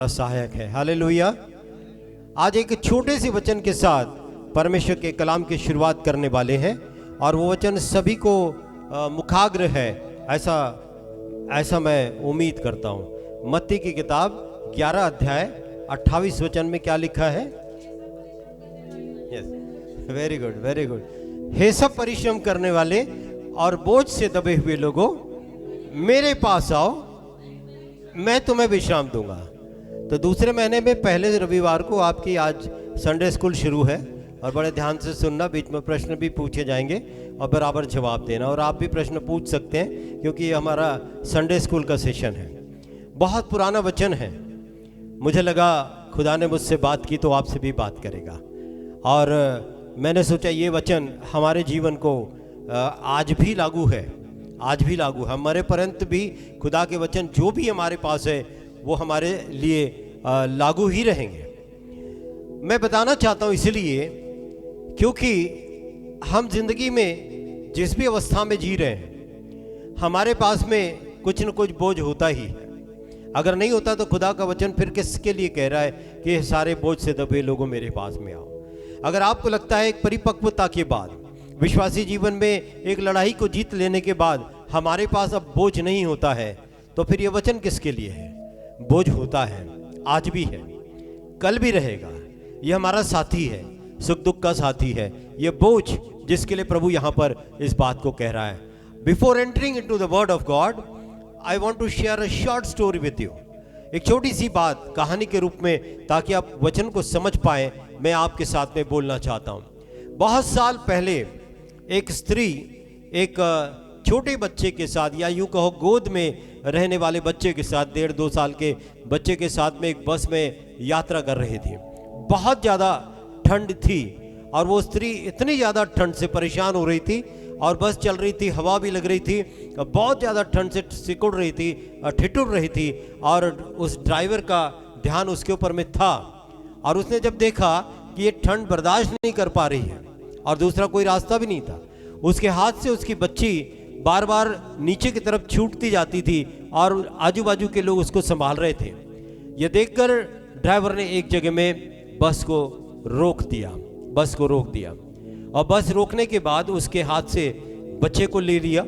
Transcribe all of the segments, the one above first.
सहायक है। हालेलुया। आज एक छोटे से वचन के साथ परमेश्वर के कलाम की शुरुआत करने वाले हैं और वो वचन सभी को मुखाग्र है, ऐसा मैं उम्मीद करता हूँ। मत्ती की किताब 11 अध्याय 28 वचन में क्या लिखा है? Very good, very good. हे सब परिश्रम करने वाले और बोझ से दबे हुए लोगों, मेरे पास आओ, मैं तुम्हें विश्राम दूंगा। तो दूसरे महीने में पहले रविवार को आपकी आज संडे स्कूल शुरू है और बड़े ध्यान से सुनना, बीच में प्रश्न भी पूछे जाएंगे और बराबर जवाब देना। और आप भी प्रश्न पूछ सकते हैं क्योंकि ये हमारा संडे स्कूल का सेशन है। बहुत पुराना वचन है, मुझे लगा खुदा ने मुझसे बात की तो आपसे भी बात करेगा। और मैंने सोचा ये वचन हमारे जीवन को आज भी लागू है, आज भी लागू है। हमारे पर्यंत भी खुदा के वचन जो भी हमारे पास है वो हमारे लिए लागू ही रहेंगे। मैं बताना चाहता हूँ इसलिए क्योंकि हम जिंदगी में जिस भी अवस्था में जी रहे हैं, हमारे पास में कुछ न कुछ बोझ होता ही है। अगर नहीं होता तो खुदा का वचन फिर किसके लिए कह रहा है कि सारे बोझ से दबे लोगों मेरे पास में आओ। अगर आपको लगता है एक परिपक्वता के बाद, विश्वासी जीवन में एक लड़ाई को जीत लेने के बाद हमारे पास अब बोझ नहीं होता है, तो फिर ये वचन किसके लिए है? बोझ होता है, आज भी है, कल भी रहेगा। ये हमारा साथी है, सुख दुख का साथी है। ये बोझ जिसके लिए प्रभु यहाँ पर इस बात को कह रहा है। Before entering into the word of God, I want to share a short story with you. एक छोटी सी बात कहानी के रूप में, ताकि आप वचन को समझ पाए, मैं आपके साथ में बोलना चाहता हूँ। बहुत साल पहले एक स्त्री एक छोटे बच्चे के साथ, या यूं कहो गोद में रहने वाले बच्चे के साथ, 1.5-2 साल के बच्चे के साथ में एक बस में यात्रा कर रही थी। बहुत ज़्यादा ठंड थी और वो स्त्री इतनी ज़्यादा ठंड से परेशान हो रही थी और बस चल रही थी, हवा भी लग रही थी, बहुत ज़्यादा ठंड से सिकुड़ रही थी, ठिठुर रही थी। और उस ड्राइवर का ध्यान उसके ऊपर में था और उसने जब देखा कि ये ठंड बर्दाश्त नहीं कर पा रही है और दूसरा कोई रास्ता भी नहीं था, उसके हाथ से उसकी बच्ची बार बार नीचे की तरफ छूटती जाती थी और आजू बाजू के लोग उसको संभाल रहे थे। ये देखकर ड्राइवर ने एक जगह में बस को रोक दिया और बस रोकने के बाद उसके हाथ से बच्चे को ले लिया,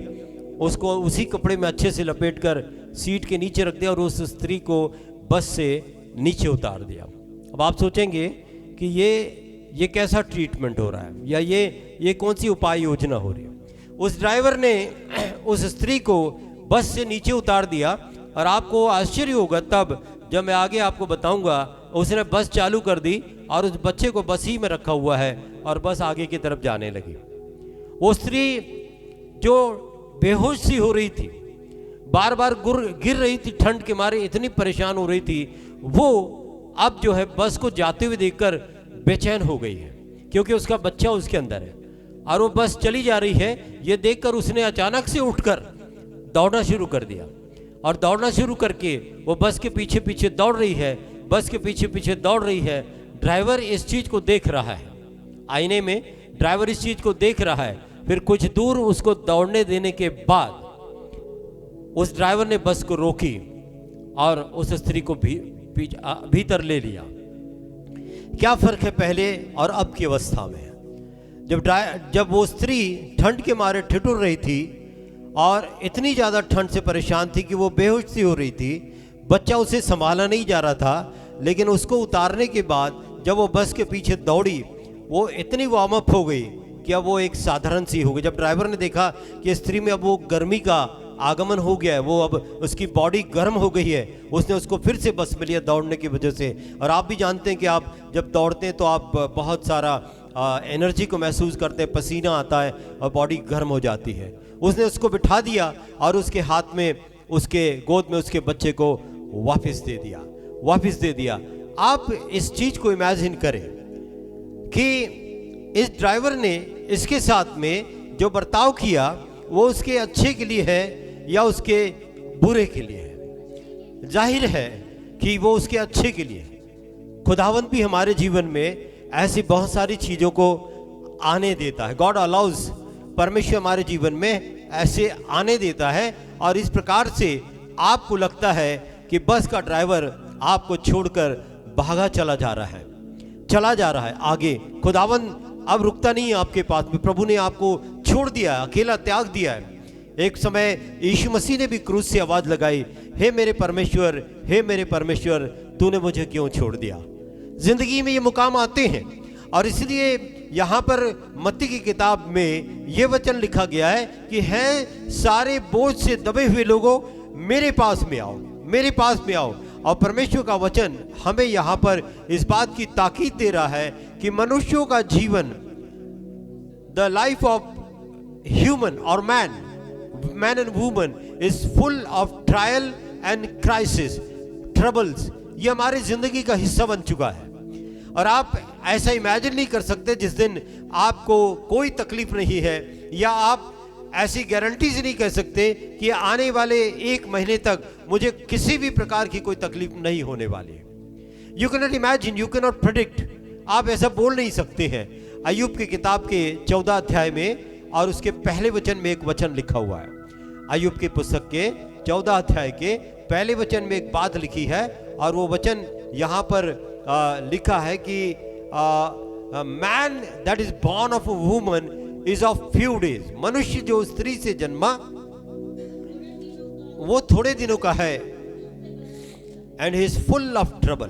उसको उसी कपड़े में अच्छे से लपेटकर सीट के नीचे रख दिया और उस स्त्री को बस से नीचे उतार दिया। अब आप सोचेंगे कि ये कैसा ट्रीटमेंट हो रहा है, या ये कौन सी उपाय योजना हो रही है। उस ड्राइवर ने उस स्त्री को बस से नीचे उतार दिया और आपको आश्चर्य होगा तब जब मैं आगे आपको बताऊंगा, उसने बस चालू कर दी और उस बच्चे को बस ही में रखा हुआ है और बस आगे की तरफ जाने लगी। वो स्त्री जो बेहोश सी हो रही थी, बार बार गिर रही थी, ठंड के मारे इतनी परेशान हो रही थी, वो अब जो है बस को जाते हुए देखकर बेचैन हो गई है क्योंकि उसका बच्चा उसके अंदर है और वो बस चली जा रही है। ये देखकर उसने अचानक से उठकर दौड़ना शुरू कर दिया और दौड़ना शुरू करके वो बस के पीछे पीछे दौड़ रही है, बस के पीछे पीछे दौड़ रही है। ड्राइवर इस चीज़ को देख रहा है, आईने में ड्राइवर इस चीज़ को देख रहा है। फिर कुछ दूर उसको दौड़ने देने के बाद उस ड्राइवर ने बस को रोकी और उस स्त्री को भीतर ले लिया। क्या फर्क है पहले और अब की अवस्था में? जब वो स्त्री ठंड के मारे ठिठुर रही थी और इतनी ज़्यादा ठंड से परेशान थी कि वो बेहोश सी हो रही थी, बच्चा उसे संभाला नहीं जा रहा था, लेकिन उसको उतारने के बाद जब वो बस के पीछे दौड़ी, वो इतनी वार्म अप हो गई कि अब वो एक साधारण सी हो गई। जब ड्राइवर ने देखा कि स्त्री में अब वो गर्मी का आगमन हो गया है, वो अब उसकी बॉडी गर्म हो गई है, उसने उसको फिर से बस में लिया दौड़ने की वजह से। और आप भी जानते हैं कि आप जब दौड़ते हैं तो आप बहुत सारा एनर्जी को महसूस करते हैं, पसीना आता है और बॉडी गर्म हो जाती है। उसने उसको बिठा दिया और उसके हाथ में, उसके गोद में उसके बच्चे को वापस दे दिया। आप इस चीज़ को इमेजिन करें कि इस ड्राइवर ने इसके साथ में जो बर्ताव किया वो उसके अच्छे के लिए है या उसके बुरे के लिए है? जाहिर है कि वो उसके अच्छे के लिए है। खुदावंद भी हमारे जीवन में ऐसी बहुत सारी चीज़ों को आने देता है। गॉड अलाउज, परमेश्वर हमारे जीवन में ऐसे आने देता है। और इस प्रकार से आपको लगता है कि बस का ड्राइवर आपको छोड़कर भागा चला जा रहा है, चला जा रहा है आगे। खुदावन अब रुकता नहीं है आपके पास में। प्रभु ने आपको छोड़ दिया, अकेला त्याग दिया है। एक समय यीशु मसीह ने भी क्रूस से आवाज लगाई, हे मेरे परमेश्वर, हे मेरे परमेश्वर, तूने मुझे क्यों छोड़ दिया। जिंदगी में ये मुकाम आते हैं, और इसलिए यहाँ पर मत्ती की किताब में ये वचन लिखा गया है कि हैं सारे बोझ से दबे हुए लोगों, मेरे पास में आओ, मेरे पास में आओ। और परमेश्वर का वचन हमें यहाँ पर इस बात की ताकीद दे रहा है कि मनुष्यों का जीवन, द लाइफ ऑफ ह्यूमन और man and woman is full of trial and crisis, troubles. ये हमारी जिंदगी का हिस्सा बन चुका है, और आप ऐसा इमेजिन नहीं कर सकते जिस दिन आपको कोई तकलीफ नहीं है, या आप ऐसी गारंटीज नहीं कह सकते कि आने वाले 1 महीने तक मुझे किसी भी प्रकार की कोई तकलीफ नहीं होने वाली। You can not imagine, you can not predict, आप ऐसा बोल नहीं सकते हैं। अय्यूब की किताब के 14 अध्याय में और उसके पहले वचन में एक वचन लिखा हुआ है। अय्यूब की पुस्तक के 14 अध्याय के पहले वचन में एक बात लिखी है, और वो वचन यहाँ पर लिखा है कि man that is born of a woman is of few days. मनुष्य जो स्त्री से जन्मा वो थोड़े दिनों का है, and he is full of trouble.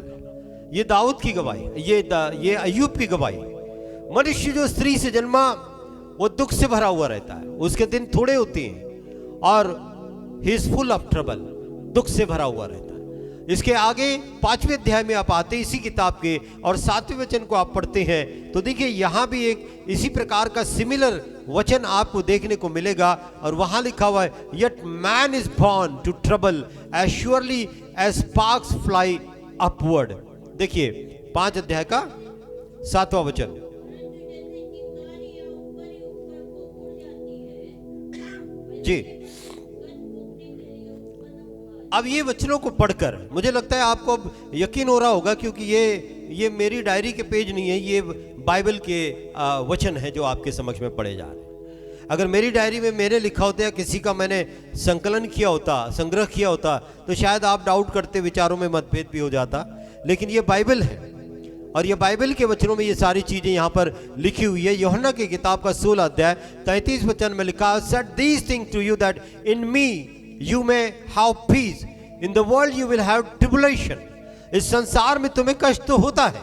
ये दाऊद की गवाही, ये अय्यूब की गवाही। मनुष्य जो स्त्री से जन्मा वो दुख से भरा हुआ रहता है, उसके दिन थोड़े होते हैं, और he is full of trouble, दुख से भरा हुआ रहता है। इसके आगे 5वें अध्याय में आप आते इसी किताब के, और 7वें वचन को आप पढ़ते हैं तो देखिए यहाँ भी एक इसी प्रकार का सिमिलर वचन आपको देखने को मिलेगा, और वहां लिखा हुआ है, yet man is born to trouble as surely as sparks fly upward. देखिए 5 अध्याय का 7वां वचन। जी, अब ये वचनों को पढ़कर मुझे लगता है आपको अब यकीन हो रहा होगा, क्योंकि ये मेरी डायरी के पेज नहीं है, ये बाइबल के वचन है जो आपके समक्ष में पढ़े जा रहे हैं। अगर मेरी डायरी में मेरे लिखा होता या किसी का मैंने संकलन किया होता, संग्रह किया होता, तो शायद आप डाउट करते, विचारों में मतभेद भी हो जाता। लेकिन ये बाइबल है, और ये बाइबल के वचनों में ये सारी चीजें यहाँ पर लिखी हुई है। यूहन्ना की किताब का 16 अध्याय 33 वचन में लिखा, said these things to you that in me you may have peace, in the world you will have tribulation। इस संसार में तुम्हें कष्ट तो होता है,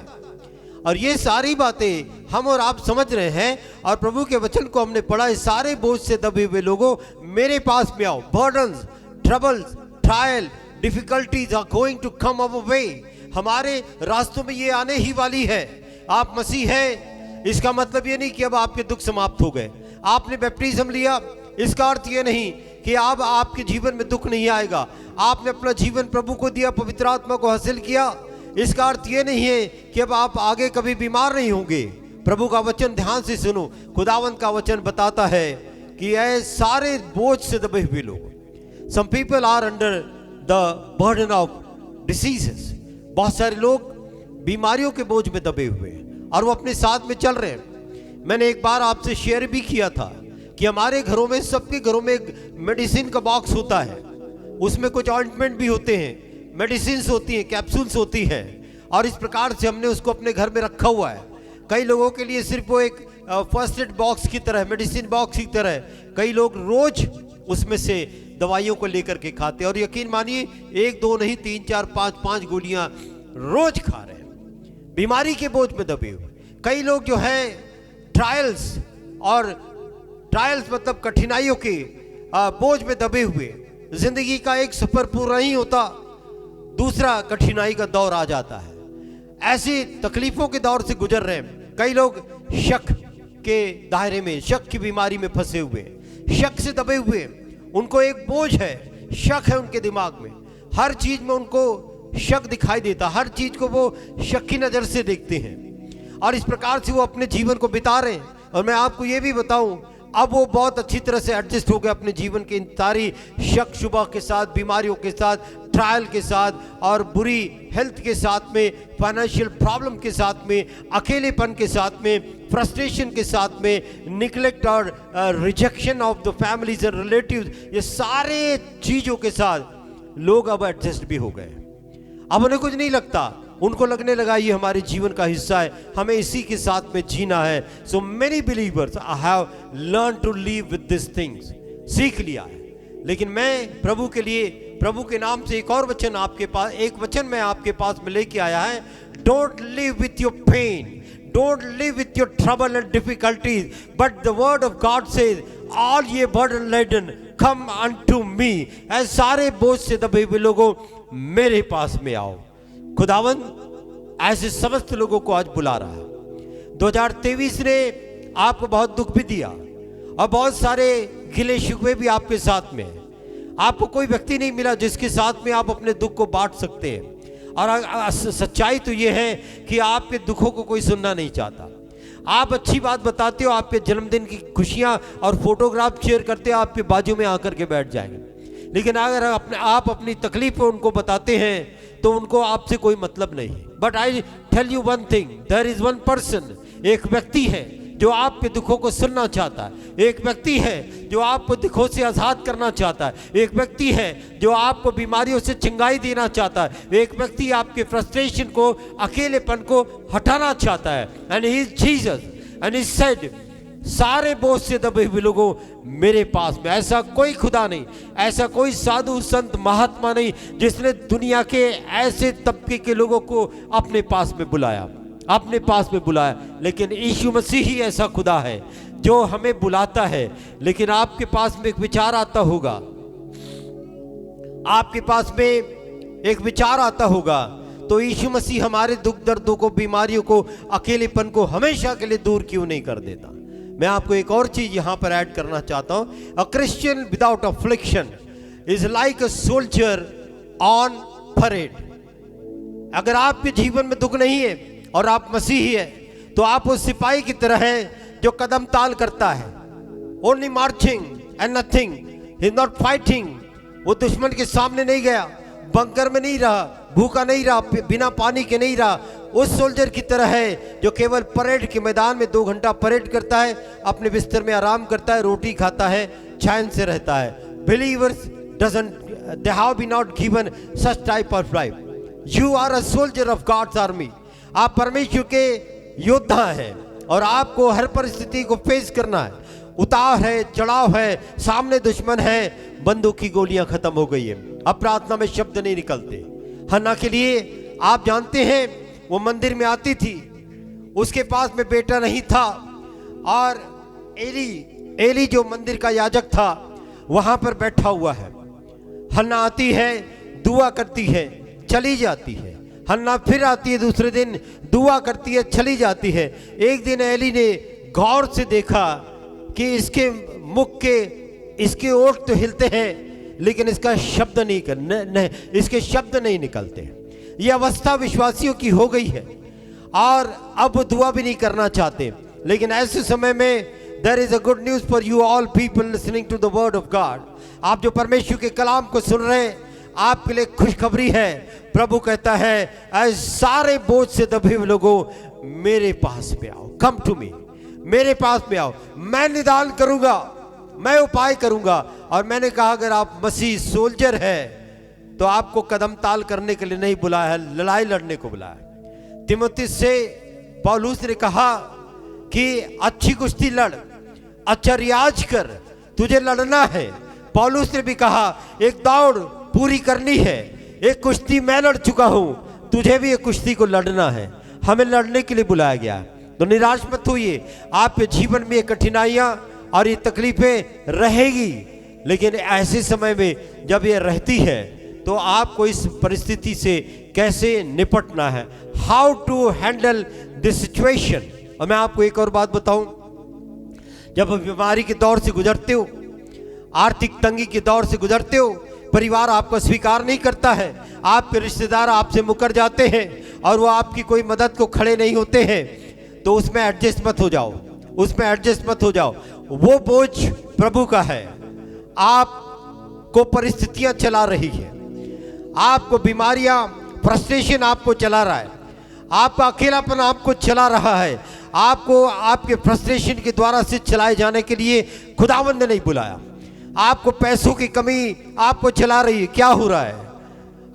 और ये सारी बातें हम और आप समझ रहे हैं, और प्रभु के वचन को हमने पढ़ा है, सारे बोझ से दबे हुए लोगों मेरे पास में आओ। Burdens, troubles, trial, difficulties are going to come our way. हमारे रास्तों में ये आने ही वाली है। आप मसीह है, इसका मतलब ये नहीं कि अब आपके दुख समाप्त हो गए। आपने बैप्टिज्म लिया, इसका अर्थ ये नहीं कि अब आपके जीवन में दुख नहीं आएगा। आपने अपना जीवन प्रभु को दिया, पवित्र आत्मा को हासिल किया, इसका अर्थ ये नहीं है कि अब आप आगे कभी बीमार नहीं होंगे। प्रभु का वचन ध्यान से सुनो। खुदावंत का वचन बताता है कि ये सारे बोझ से दबे हुए लोग, some people are under the burden of diseases. बहुत सारे लोग बीमारियों के बोझ में दबे हुए हैं, और वो अपने साथ में चल रहे हैं। मैंने एक बार आपसे शेयर भी किया था कि हमारे घरों में, सबके घरों में एक मेडिसिन का बॉक्स होता है, उसमें कुछ ऑइंटमेंट भी होते हैं, मेडिसिन होती हैं, कैप्सूल्स होती हैं, और इस प्रकार से हमने उसको अपने घर में रखा हुआ है। कई लोगों के लिए सिर्फ वो एक फर्स्ट एड बॉक्स की तरह, मेडिसिन बॉक्स की तरह, कई लोग रोज उसमें से दवाइयों को लेकर के खाते हैं, और यकीन मानिए 1 2 नहीं 3 4 5 गोलियां रोज खा रहे हैं, बीमारी के बोझ में दबे हुए। कई लोग जो है ट्रायल्स, और ट्रायल्स मतलब कठिनाइयों के बोझ में दबे हुए। जिंदगी का एक सफर पूरा नहीं होता, दूसरा कठिनाई का दौर आ जाता है। ऐसी तकलीफों के दौर से गुजर रहे हैं। कई लोग शक के दायरे में, शक की बीमारी में फंसे हुए, शक से दबे हुए। उनको एक बोझ है, शक है उनके दिमाग में, हर चीज में उनको शक दिखाई देता, हर चीज को वो शक की नजर से देखते हैं, और इस प्रकार से वो अपने जीवन को बिता रहे हैं। और मैं आपको ये भी बताऊं, अब वो बहुत अच्छी तरह से एडजस्ट हो गए अपने जीवन के इन सारी शक शुबा के साथ, बीमारियों के साथ, ट्रायल के साथ, और बुरी हेल्थ के साथ में, फाइनेंशियल प्रॉब्लम के साथ में, अकेलेपन के साथ में, फ्रस्ट्रेशन के साथ में, निग्लेक्ट और rejection of the families and relatives, ये सारे चीजों के साथ लोग अब एडजस्ट भी हो गए। अब उन्हें कुछ नहीं लगता, उनको लगने लगा ये हमारे जीवन का हिस्सा है, हमें इसी के साथ में जीना है। So many believers I have learn to live with this things, सीख लिया है। लेकिन मैं प्रभु के लिए, प्रभु के नाम से एक और वचन आपके पास, एक वचन मैं आपके पास में लेके आया है। Don't live with your pain, don't live with your trouble and difficulties, but the word of God says all ye burden laden come unto me, ऐ सारे बोझ से दबे हुए लोगों मेरे पास में आओ। खुदावंद ऐसे समस्त लोगों को आज बुला रहा है। 2023 ने आपको बहुत दुख भी दिया और बहुत सारे गिले शिकवे भी आपके साथ में हैं। आपको कोई व्यक्ति नहीं मिला जिसके साथ में आप अपने दुख को बांट सकते हैं। और सच्चाई तो ये है कि आपके दुखों को कोई सुनना नहीं चाहता। आप अच्छी बात बताते हो, आपके जन्मदिन की खुशियां और फोटोग्राफ शेयर करते हो, आपके बाजू में आकर के बैठ जाएंगे। लेकिन अगर आप अपनी तकलीफ उनको बताते हैं तो उनको आपसे कोई मतलब नहीं है। But I tell you one thing, there is one person, एक व्यक्ति है जो आपके दुखों को सुनना चाहता है, एक व्यक्ति है जो आपको दुखों से आज़ाद करना चाहता है, एक व्यक्ति है जो आपको बीमारियों से चंगाई देना चाहता है, एक व्यक्ति आपके फ्रस्ट्रेशन को, अकेलेपन को हटाना चाहता है। And he is Jesus and he said सारे बोझ से दबे हुए लोगों मेरे पास में। ऐसा कोई खुदा नहीं, ऐसा कोई साधु संत महात्मा नहीं जिसने दुनिया के ऐसे तबके के लोगों को अपने पास में बुलाया, अपने पास में बुलाया। लेकिन यीशु मसीह ही ऐसा खुदा है जो हमें बुलाता है। लेकिन आपके पास में एक विचार आता होगा, आपके पास में एक विचार आता होगा, तो यीशु मसीह हमारे दुख दर्दों को, बीमारियों को, अकेलेपन को हमेशा के लिए दूर क्यों नहीं कर देता। मैं आपको एक और चीज यहां पर ऐड करना चाहता हूं। A Christian without affliction is like a soldier on parade. अगर आपके जीवन में दुख नहीं है और आप मसीही है तो आप उस सिपाही की तरह हैं जो कदम ताल करता है, only marching and nothing, he is not fighting. वो दुश्मन के सामने नहीं गया, बंकर में नहीं रहा, भूखा नहीं रहा, बिना पानी के नहीं रहा। उस सोल्जर की तरह है जो केवल परेड के मैदान में 2 घंटा परेड करता है, अपने बिस्तर में आराम करता है, रोटी खाता है, चैन से रहता है। Believers doesn't, they have been not given such type of life. You are a soldier of God's army. आप परमेश्वर के योद्धा हैं और आपको हर परिस्थिति को फेस करना है। उतार है, चढ़ाव है, सामने दुश्मन है, बंदूक की गोलियां खत्म हो गई है, अब प्रार्थना में शब्द नहीं निकलते। हन्ना के लिए आप जानते हैं, वो मंदिर में आती थी, उसके पास में बेटा नहीं था, और एली जो मंदिर का याजक था वहां पर बैठा हुआ है। हन्ना आती है, दुआ करती है, चली जाती है। हन्ना फिर आती है, दूसरे दिन दुआ करती है, चली जाती है। एक दिन एली ने गौर से देखा कि इसके मुख के, इसके ओठ तो हिलते हैं लेकिन इसका शब्द नहीं, इसके शब्द नहीं निकलते। यह अवस्था विश्वासियों की हो गई है और अब वो दुआ भी नहीं करना चाहते। लेकिन ऐसे समय में there is a good news for you all people listening to the word of God. आप जो परमेश्वर के कलाम को सुन रहे हैं, आपके लिए खुशखबरी है। प्रभु कहता है, ऐ सारे बोझ से दबे हुए लोगों मेरे पास में आओ, कम टू मी, मेरे पास में आओ, मैं निदान करूंगा, मैं उपाय करूंगा। और मैंने कहा अगर आप मसीह सोल्जर है तो आपको कदम ताल करने के लिए नहीं बुलाया है, लड़ाई लड़ने को बुलाया। तिमुथियुस से पौलुस ने कहा कि अच्छी कुश्ती लड़, अच्छा रियाज कर, तुझे लड़ना है। पौलुस ने भी कहा एक दौड़ पूरी करनी है, एक कुश्ती मैं लड़ चुका हूं, तुझे भी एक कुश्ती को लड़ना है। हमें लड़ने के लिए बुलाया गया है। तो निराश मत होइए, आपके जीवन में ये कठिनाइयां और ये तकलीफें रहेगी, लेकिन ऐसे समय में जब ये रहती है तो आपको इस परिस्थिति से कैसे निपटना है, how to handle this situation. और मैं आपको एक और बात बताऊं, जब बीमारी के दौर से गुजरते हो, आर्थिक तंगी के दौर से गुजरते हो, परिवार आपको स्वीकार नहीं करता है, आपके रिश्तेदार आपसे मुकर जाते हैं और वो आपकी कोई मदद को खड़े नहीं होते हैं, तो उसमें एडजस्ट मत हो जाओ, उसमें एडजस्ट मत हो जाओ। वो बोझ प्रभु का है, आपको परिस्थितियां चला रही है, आपको बीमारियां, फ्रस्ट्रेशन आपको चला रहा है, आपका अकेलापन आपको चला रहा है, आपको आपके फ्रस्ट्रेशन के द्वारा से चलाए जाने के लिए खुदावंद ने नहीं बुलाया। आपको पैसों की कमी आपको चला रही है, क्या हो रहा है?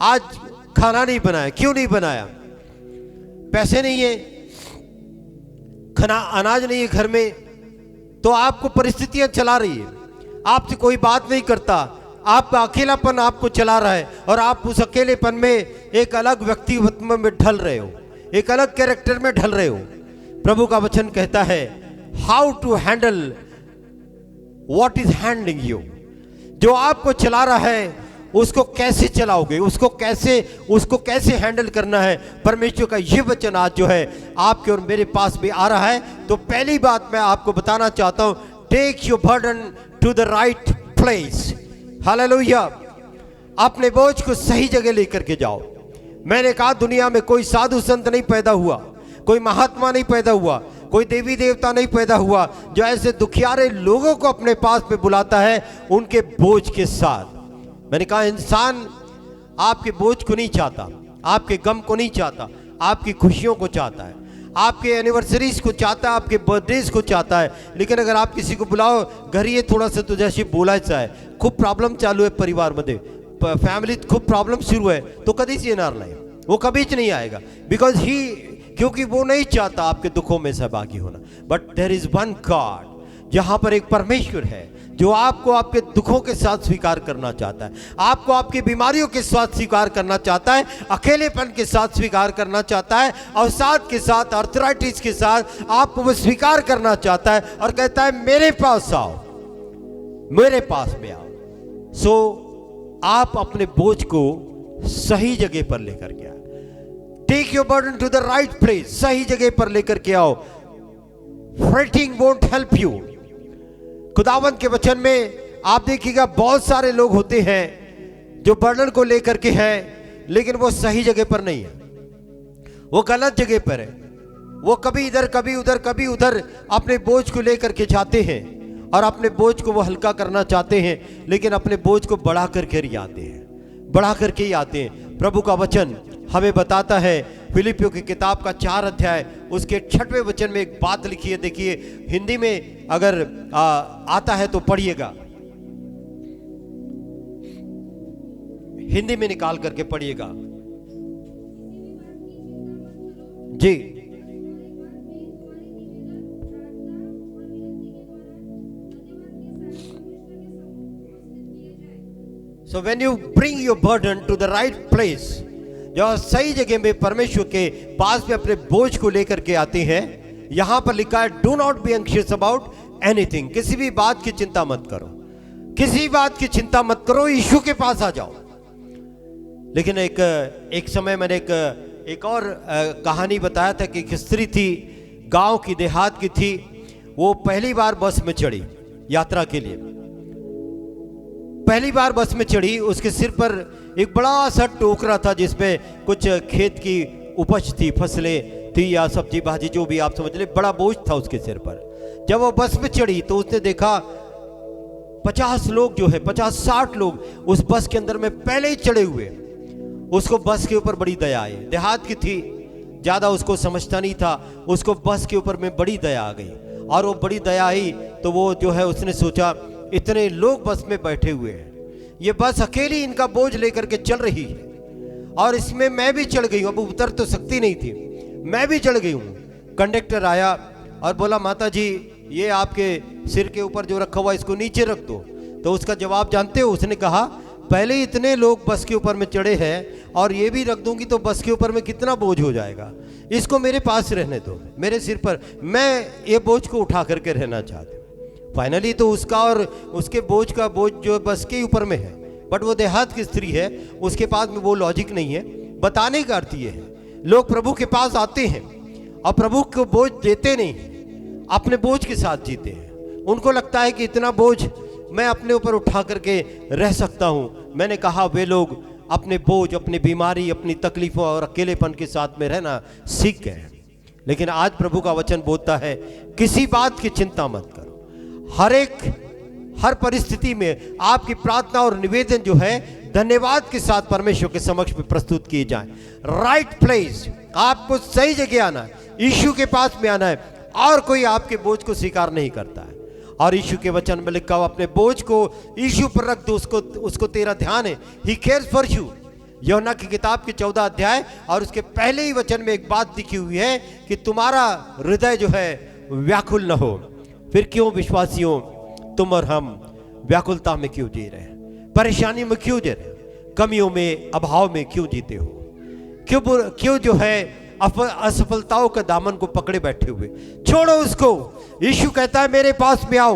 आज खाना नहीं बनाया। क्यों नहीं बनाया? पैसे नहीं है, खाना अनाज नहीं है घर में, तो आपको परिस्थितियां चला रही है, आपसे कोई बात नहीं करता, आपका अकेलापन आपको चला रहा है और आप उस अकेलेपन में एक अलग व्यक्तित्व में ढल रहे हो, एक अलग कैरेक्टर में ढल रहे हो। प्रभु का वचन कहता है how to handle what is handling you. जो आपको चला रहा है उसको कैसे चलाओगे, उसको कैसे हैंडल करना है। परमेश्वर का ये वचन आज जो है आपके और मेरे पास भी आ रहा है। तो पहली बात मैं आपको बताना चाहता हूं, take your burden to the right place. Hallelujah. अपने बोझ को सही जगह लेकर के जाओ। मैंने कहा दुनिया में कोई साधु संत नहीं पैदा हुआ, कोई महात्मा नहीं पैदा हुआ, कोई देवी देवता नहीं पैदा हुआ जो ऐसे दुखियारे लोगों को अपने पास में बुलाता है उनके बोझ के साथ। मैंने कहा इंसान आपके बोझ को नहीं चाहता, आपके गम को नहीं चाहता, आपकी खुशियों को चाहता है, आपके एनिवर्सरीज को चाहता है, आपके बर्थडेज को चाहता है। लेकिन अगर आप किसी को बुलाओ घर ये थोड़ा सा तुझ्याशी बोलायचं आहे, खूप प्रॉब्लेम चालू आहे परिवारमध्ये, फॅमिलीत खूप प्रॉब्लेम सुरू आहे, तो कधीच येणार नाही, वो कभीच नहीं आएगा। बिकॉज ही, क्योंकि वो नहीं चाहता आपके दुखों में सहभागी होना। But there is one God, जहां पर एक परमेश्वर है जो आपको आपके दुखों के साथ स्वीकार करना चाहता है, आपको आपकी बीमारियों के साथ स्वीकार करना चाहता है, अकेलेपन के साथ स्वीकार करना चाहता है, अवसाद के साथ, आर्थराइटिस के साथ आपको वो स्वीकार करना चाहता है और कहता है मेरे पास आओ, मेरे पास में आओ। सो आप अपने बोझ को सही जगह पर लेकर के आओ। Take your burden to the right place, सही जगह पर लेकर के आओ। Fretting won't help you. खुदावंत के वचन में आप देखिएगा बहुत सारे लोग होते हैं जो बर्डन को लेकर के हैं, लेकिन वो सही जगह पर नहीं है, वो गलत जगह पर है। वो कभी इधर कभी उधर कभी उधर अपने बोझ को लेकर के जाते हैं और अपने बोझ को वो हल्का करना चाहते हैं, लेकिन अपने बोझ को बढ़ा करके ही आते हैं, बढ़ा करके ही आते हैं। प्रभु का वचन हमें बताता है, फिलिपियों की किताब का 4 अध्याय उसके 6वें वचन में एक बात लिखी है। देखिए हिंदी में अगर आता है तो पढ़िएगा, हिंदी में निकाल करके पढ़िएगा जी। So when you bring your burden to the right place, जब सही जगह में परमेश्वर के पास में अपने बोझ को लेकर के आते हैं, यहां पर लिखा है do not be anxious about anything. किसी भी बात की चिंता मत करो, किसी बात की चिंता मत करो, यीशु के पास आ जाओ। लेकिन एक समय मैंने एक और कहानी बताया था कि एक स्त्री थी, गांव की, देहात की थी। वो पहली बार बस में चढ़ी यात्रा के लिए, पहली बार बस में चढ़ी। उसके सिर पर एक बड़ा सा टोकरा था जिसमें कुछ खेत की उपज थी, फसलें थी या सब्जी भाजी जो भी आप समझ ले, बड़ा बोझ था उसके सिर पर। जब वो बस में चढ़ी तो उसने देखा 50 लोग जो है, 50-60 लोग उस बस के अंदर में पहले ही चढ़े हुए। उसको बस के ऊपर बड़ी दया आई। देहात की थी, ज्यादा उसको समझता नहीं था, उसको बस के ऊपर में बड़ी दया आ गई। और वो बड़ी दया आई तो वो जो है उसने सोचा इतने लोग बस में बैठे हुए हैं, ये बस अकेली इनका बोझ लेकर के चल रही है और इसमें मैं भी चढ़ गई हूं। अब उतर तो सकती नहीं थी, मैं भी चढ़ गई हूं। कंडक्टर आया और बोला माता जी ये आपके सिर के ऊपर जो रखा हुआ इसको नीचे रख दो। तो उसका जवाब जानते हो, उसने कहा पहले इतने लोग बस के ऊपर में चढ़े हैं और ये भी रख दूंगी तो बस के ऊपर में कितना बोझ हो जाएगा, इसको मेरे पास रहने दो, मेरे सिर पर, मैं ये बोझ को उठा करके रहना चाहती हूँ। फाइनली तो उसका और उसके बोझ का बोझ जो बस के ऊपर में है, बट वो देहात की स्त्री है, उसके पास में वो लॉजिक नहीं है। बताने का अर्थ ये है, लोग प्रभु के पास आते हैं और प्रभु को बोझ देते नहीं, अपने बोझ के साथ जीते हैं। उनको लगता है कि इतना बोझ मैं अपने ऊपर उठा करके रह सकता हूं। मैंने कहा वे लोग अपने बोझ, अपनी बीमारी, अपनी तकलीफों और अकेलेपन के साथ में रहना सीख गए। लेकिन आज प्रभु का वचन बोलता है किसी बात की चिंता मत करो। हर परिस्थिति में आपकी प्रार्थना और निवेदन जो है धन्यवाद के साथ परमेश्वर के समक्ष में प्रस्तुत किए जाएं। राइट प्लेस, आपको सही जगह आना है, यीशु के पास में आना है, और कोई आपके बोझ को स्वीकार नहीं करता है। और यीशु के वचन में लिखा हुआ अपने बोझ को यीशु पर रख दो, उसको तेरा ध्यान है, ही केयर्स फॉर यू। यूहन्ना की किताब के 14 अध्याय और उसके पहले ही वचन में एक बात लिखी हुई है कि तुम्हारा हृदय जो है व्याकुल न हो। फिर क्यों विश्वासियों तुम और हम व्याकुलता में क्यों जी रहे हैं, परेशानी में क्यों जी रहे हैं, कमियों में अभाव में क्यों जीते हो, क्यों जो है असफलताओं के दामन को पकड़े बैठे हुए। छोड़ो उसको। यीशु कहता है मेरे पास में आओ।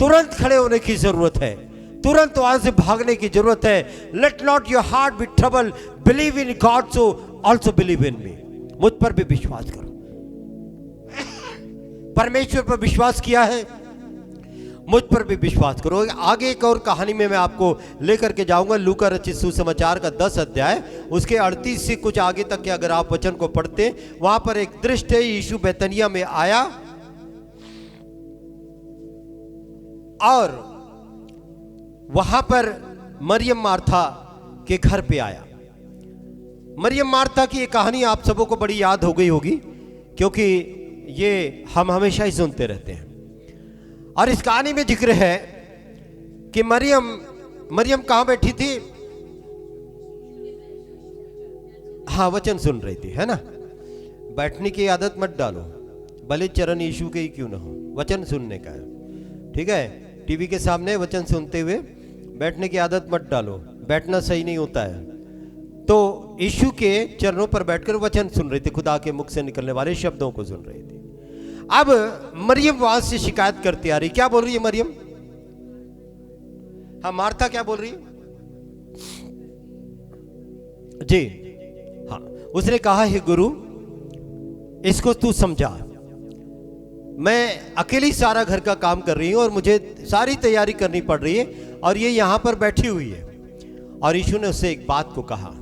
तुरंत खड़े होने की जरूरत है, तुरंत वहां से भागने की जरूरत है। Let not your heart be trouble, believe in God so also believe in me. मुझ पर भी विश्वास करो। परमेश्वर पर विश्वास किया है, मुझ पर भी विश्वास करो। आगे एक और कहानी में मैं आपको लेकर के जाऊंगा, लूका रचित सुसमाचार का 10 अध्याय उसके 38 से कुछ आगे तक के अगर आप वचन को पढ़ते, वहां पर एक दृश्य है। यीशु बैतनिया में आया और वहां पर मरियम मार्था के घर पे आया। मरियम मार्था की एक कहानी आप सबों को बड़ी याद हो गई होगी, क्योंकि ये हम हमेशा ही सुनते रहते हैं। और इस कहानी में जिक्र है कि मरियम कहां बैठी थी? हाँ, वचन सुन रही थी, है ना। बैठने की आदत मत डालो, भले चरण यीशु के ही क्यों ना हो, वचन सुनने का है, ठीक है। टीवी के सामने वचन सुनते हुए बैठने की आदत मत डालो, बैठना सही नहीं होता है। तो यीशु के चरणों पर बैठकर वचन सुन रही थी, खुदा के मुख से निकलने वाले शब्दों को सुन रही थी। अब मरियम वहां से शिकायत करती आ रही। क्या बोल रही है मरियम? हाँ, मार्था क्या बोल रही है जी? हाँ, उसने कहा हे गुरु, इसको तू समझा, मैं अकेली सारा घर का काम कर रही हूं और मुझे सारी तैयारी करनी पड़ रही है और ये यहां पर बैठी हुई है। और यीशु ने उससे एक बात को कहा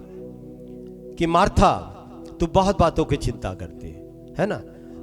कि मार्था, तू बहुत बातों की चिंता करती है ना।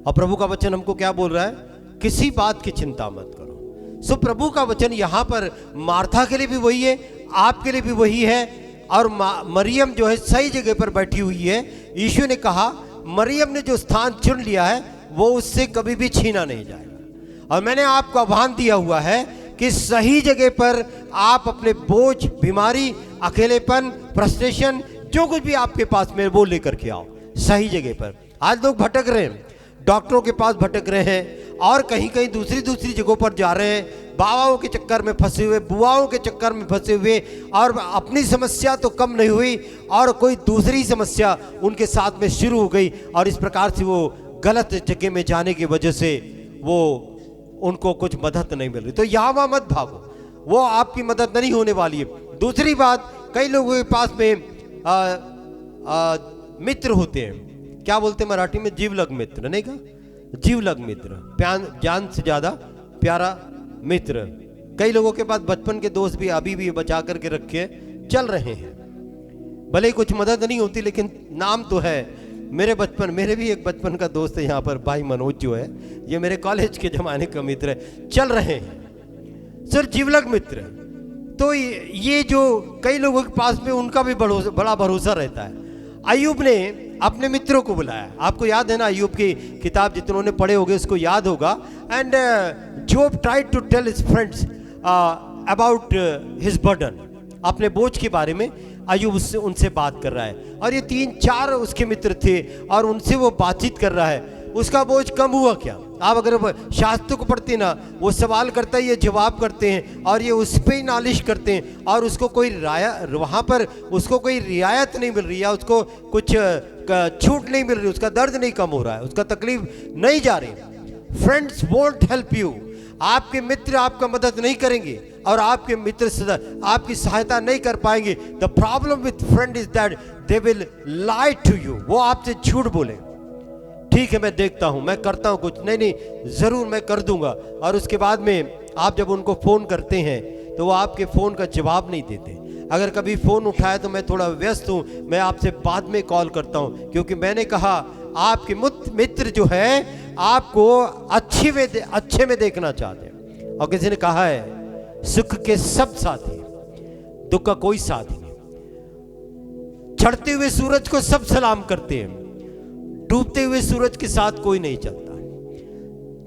और प्रभु का वचन हमको क्या बोल रहा है? किसी बात की चिंता मत करो। सो प्रभु का वचन यहां पर मार्था के लिए भी वही है, आपके लिए भी वही है। और मरियम जो है सही जगह पर बैठी हुई है। यीशु ने कहा मरियम ने जो स्थान चुन लिया है वो उससे कभी भी छीना नहीं जाएगा। और मैंने आपको आह्वान दिया हुआ है कि सही जगह पर आप अपने बोझ, बीमारी, अकेलेपन, फ्रस्ट्रेशन, जो कुछ भी आपके पास में वो लेकर के आओ सही जगह पर। आज लोग भटक रहे हैं, डॉक्टरों के पास भटक रहे हैं और कहीं कहीं दूसरी जगहों पर जा रहे हैं, बाबाओं के चक्कर में फंसे हुए, बुआओं के चक्कर में फंसे हुए, और अपनी समस्या तो कम नहीं हुई और कोई दूसरी समस्या उनके साथ में शुरू हो गई। और इस प्रकार से वो गलत जगह में जाने की वजह से वो उनको कुछ मदद नहीं मिल रही। तो यहाँ वहाँ मत भागो, वो आपकी मदद नहीं होने वाली है। दूसरी बात, कई लोगों के पास में मित्र होते हैं, क्या बोलते हैं मराठी में? जीवलग मित्र, नहीं का? जीवलग मित्र, जान से ज्यादा प्यारा मित्र। कई लोगों के पास बचपन के दोस्त भी अभी भी बचा करके रखे चल रहे हैं, भले ही कुछ मदद नहीं होती लेकिन नाम तो है। मेरे भी एक बचपन का दोस्त है यहाँ पर, भाई मनोज जो है, ये मेरे कॉलेज के जमाने का मित्र है, चल रहे हैं सर, जीवलग मित्र। तो ये जो कई लोगों के पास में उनका भी बड़ा भरोसा रहता है। अय्यूब ने अपने मित्रों को बुलाया, आपको याद है ना, अय्यूब की किताब जितनों ने पढ़े होंगे उसको याद होगा। And Job tried to tell his friends about his burden, अपने बोझ के बारे में अय्यूब उनसे बात कर रहा है। और ये 3-4 उसके मित्र थे और उनसे वो बातचीत कर रहा है। उसका बोझ कम हुआ क्या? आप अगर शास्त्र को पढ़ते ना, वो सवाल करता है, ये जवाब करते हैं और ये उस पर ही नालिश करते हैं और उसको कोई वहाँ पर उसको कोई रियायत नहीं मिल रही है, उसको कुछ छूट नहीं मिल रही, उसका दर्द नहीं कम हो रहा है, उसका तकलीफ नहीं जा रही। फ्रेंड्स वोंट हेल्प यू, आपके मित्र आपका मदद नहीं करेंगे और आपके मित्र आपकी सहायता नहीं कर पाएंगे। The problem with friend is that they will lie to you, वो आपसे झूठ बोले। ठीक है, मैं देखता हूं, मैं करता हूं कुछ, नहीं जरूर मैं कर दूंगा। और उसके बाद में आप जब उनको फोन करते हैं तो वो आपके फोन का जवाब नहीं देते। अगर कभी फोन उठाए तो मैं थोड़ा व्यस्त हूं, मैं आपसे बाद में कॉल करता हूं, क्योंकि मैंने कहा आपके मित्र जो है आपको अच्छे में देखना चाहते हैं। और किसी ने कहा है सुख के सब साथी, दुख का कोई साथी नहीं। चढ़ते हुए सूरज को सब सलाम करते हैं, डूबते हुए सूरज के साथ कोई नहीं चलता।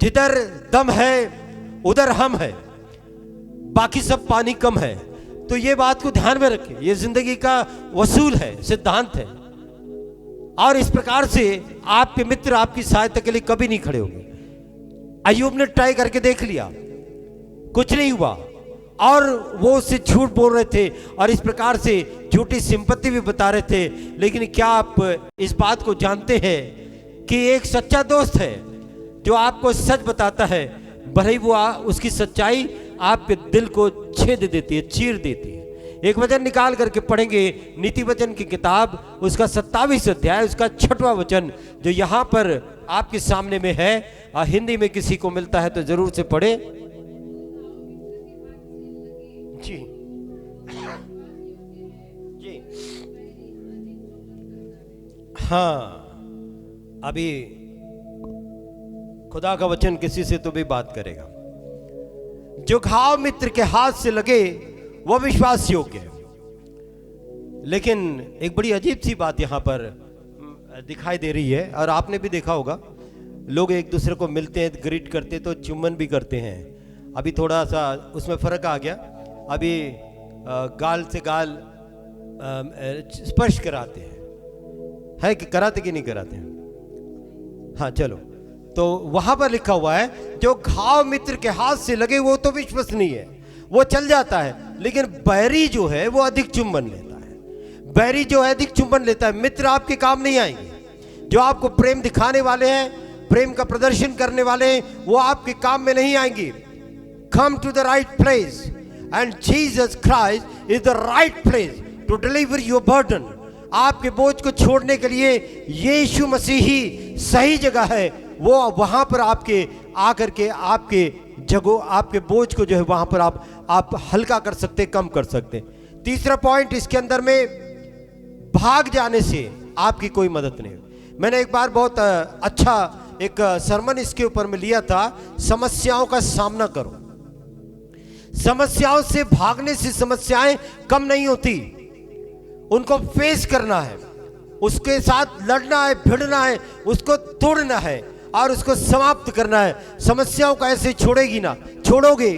जिधर दम है उधर हम है, बाकी सब पानी कम है। तो ये बात को ध्यान में रखें, ये जिंदगी का वसूल है, सिद्धांत है। और इस प्रकार से आपके मित्र आपकी सहायता के लिए कभी नहीं खड़े होंगे। अय्यूब ने ट्राई करके देख लिया, कुछ नहीं हुआ, और वो उससे झूठ बोल रहे थे और इस प्रकार से झूठी सिंपत्ति भी बता रहे थे। लेकिन क्या आप इस बात को जानते हैं कि एक सच्चा दोस्त है जो आपको सच बताता है, भले ही वो उसकी सच्चाई आपके दिल को छेद देती है, चीर देती है। एक वचन निकाल करके पढ़ेंगे, नीति वचन की किताब, उसका 27 अध्याय, उसका 6वां वचन जो यहाँ पर आपके सामने में है। हिंदी में किसी को मिलता है तो जरूर से पढ़े जी। जी हाँ, अभी खुदा का वचन किसी से तो भी बात करेगा। जो घाव मित्र के हाथ से लगे वो विश्वास योग्य है। लेकिन एक बड़ी अजीब सी बात यहां पर दिखाई दे रही है, और आपने भी देखा होगा, लोग एक दूसरे को मिलते हैं, ग्रीट करते तो चुम्बन भी करते हैं। अभी थोड़ा सा उसमें फर्क आ गया, अभी गाल से गाल स्पर्श कराते हैं, है कि कराते कि नहीं कराते हैं? हाँ चलो, तो वहां पर लिखा हुआ है जो घाव मित्र के हाथ से लगे वो तो विश्वसनीय है, वो चल जाता है। लेकिन बैरी जो है वो अधिक चुंबन लेता है। बैरी जो है अधिक चुंबन लेता है। मित्र आपके काम नहीं आएंगे। जो आपको प्रेम दिखाने वाले हैं, प्रेम का प्रदर्शन करने वाले हैं, वो आपके काम में नहीं आएंगे। Come to the right place and Jesus Christ is the right place to deliver your burden. आपके बोझ को छोड़ने के लिए यीशु मसीह ही सही जगह है। वो वहां पर आपके आकर के आपके आपके बोझ को जो है वहां पर आप हल्का कर सकते, कम कर सकते। तीसरा पॉइंट इसके अंदर में, भाग जाने से आपकी कोई मदद नहीं। मैंने एक बार बहुत अच्छा एक सरमन इसके ऊपर में लिया था, समस्याओं का सामना करो। समस्याओं से भागने से समस्याएं कम नहीं होती, उनको फेस करना है, उसके साथ लड़ना है, भिड़ना है, उसको तोड़ना है और उसको समाप्त करना है। समस्याओं को ऐसे छोड़ेगी ना, छोड़ोगे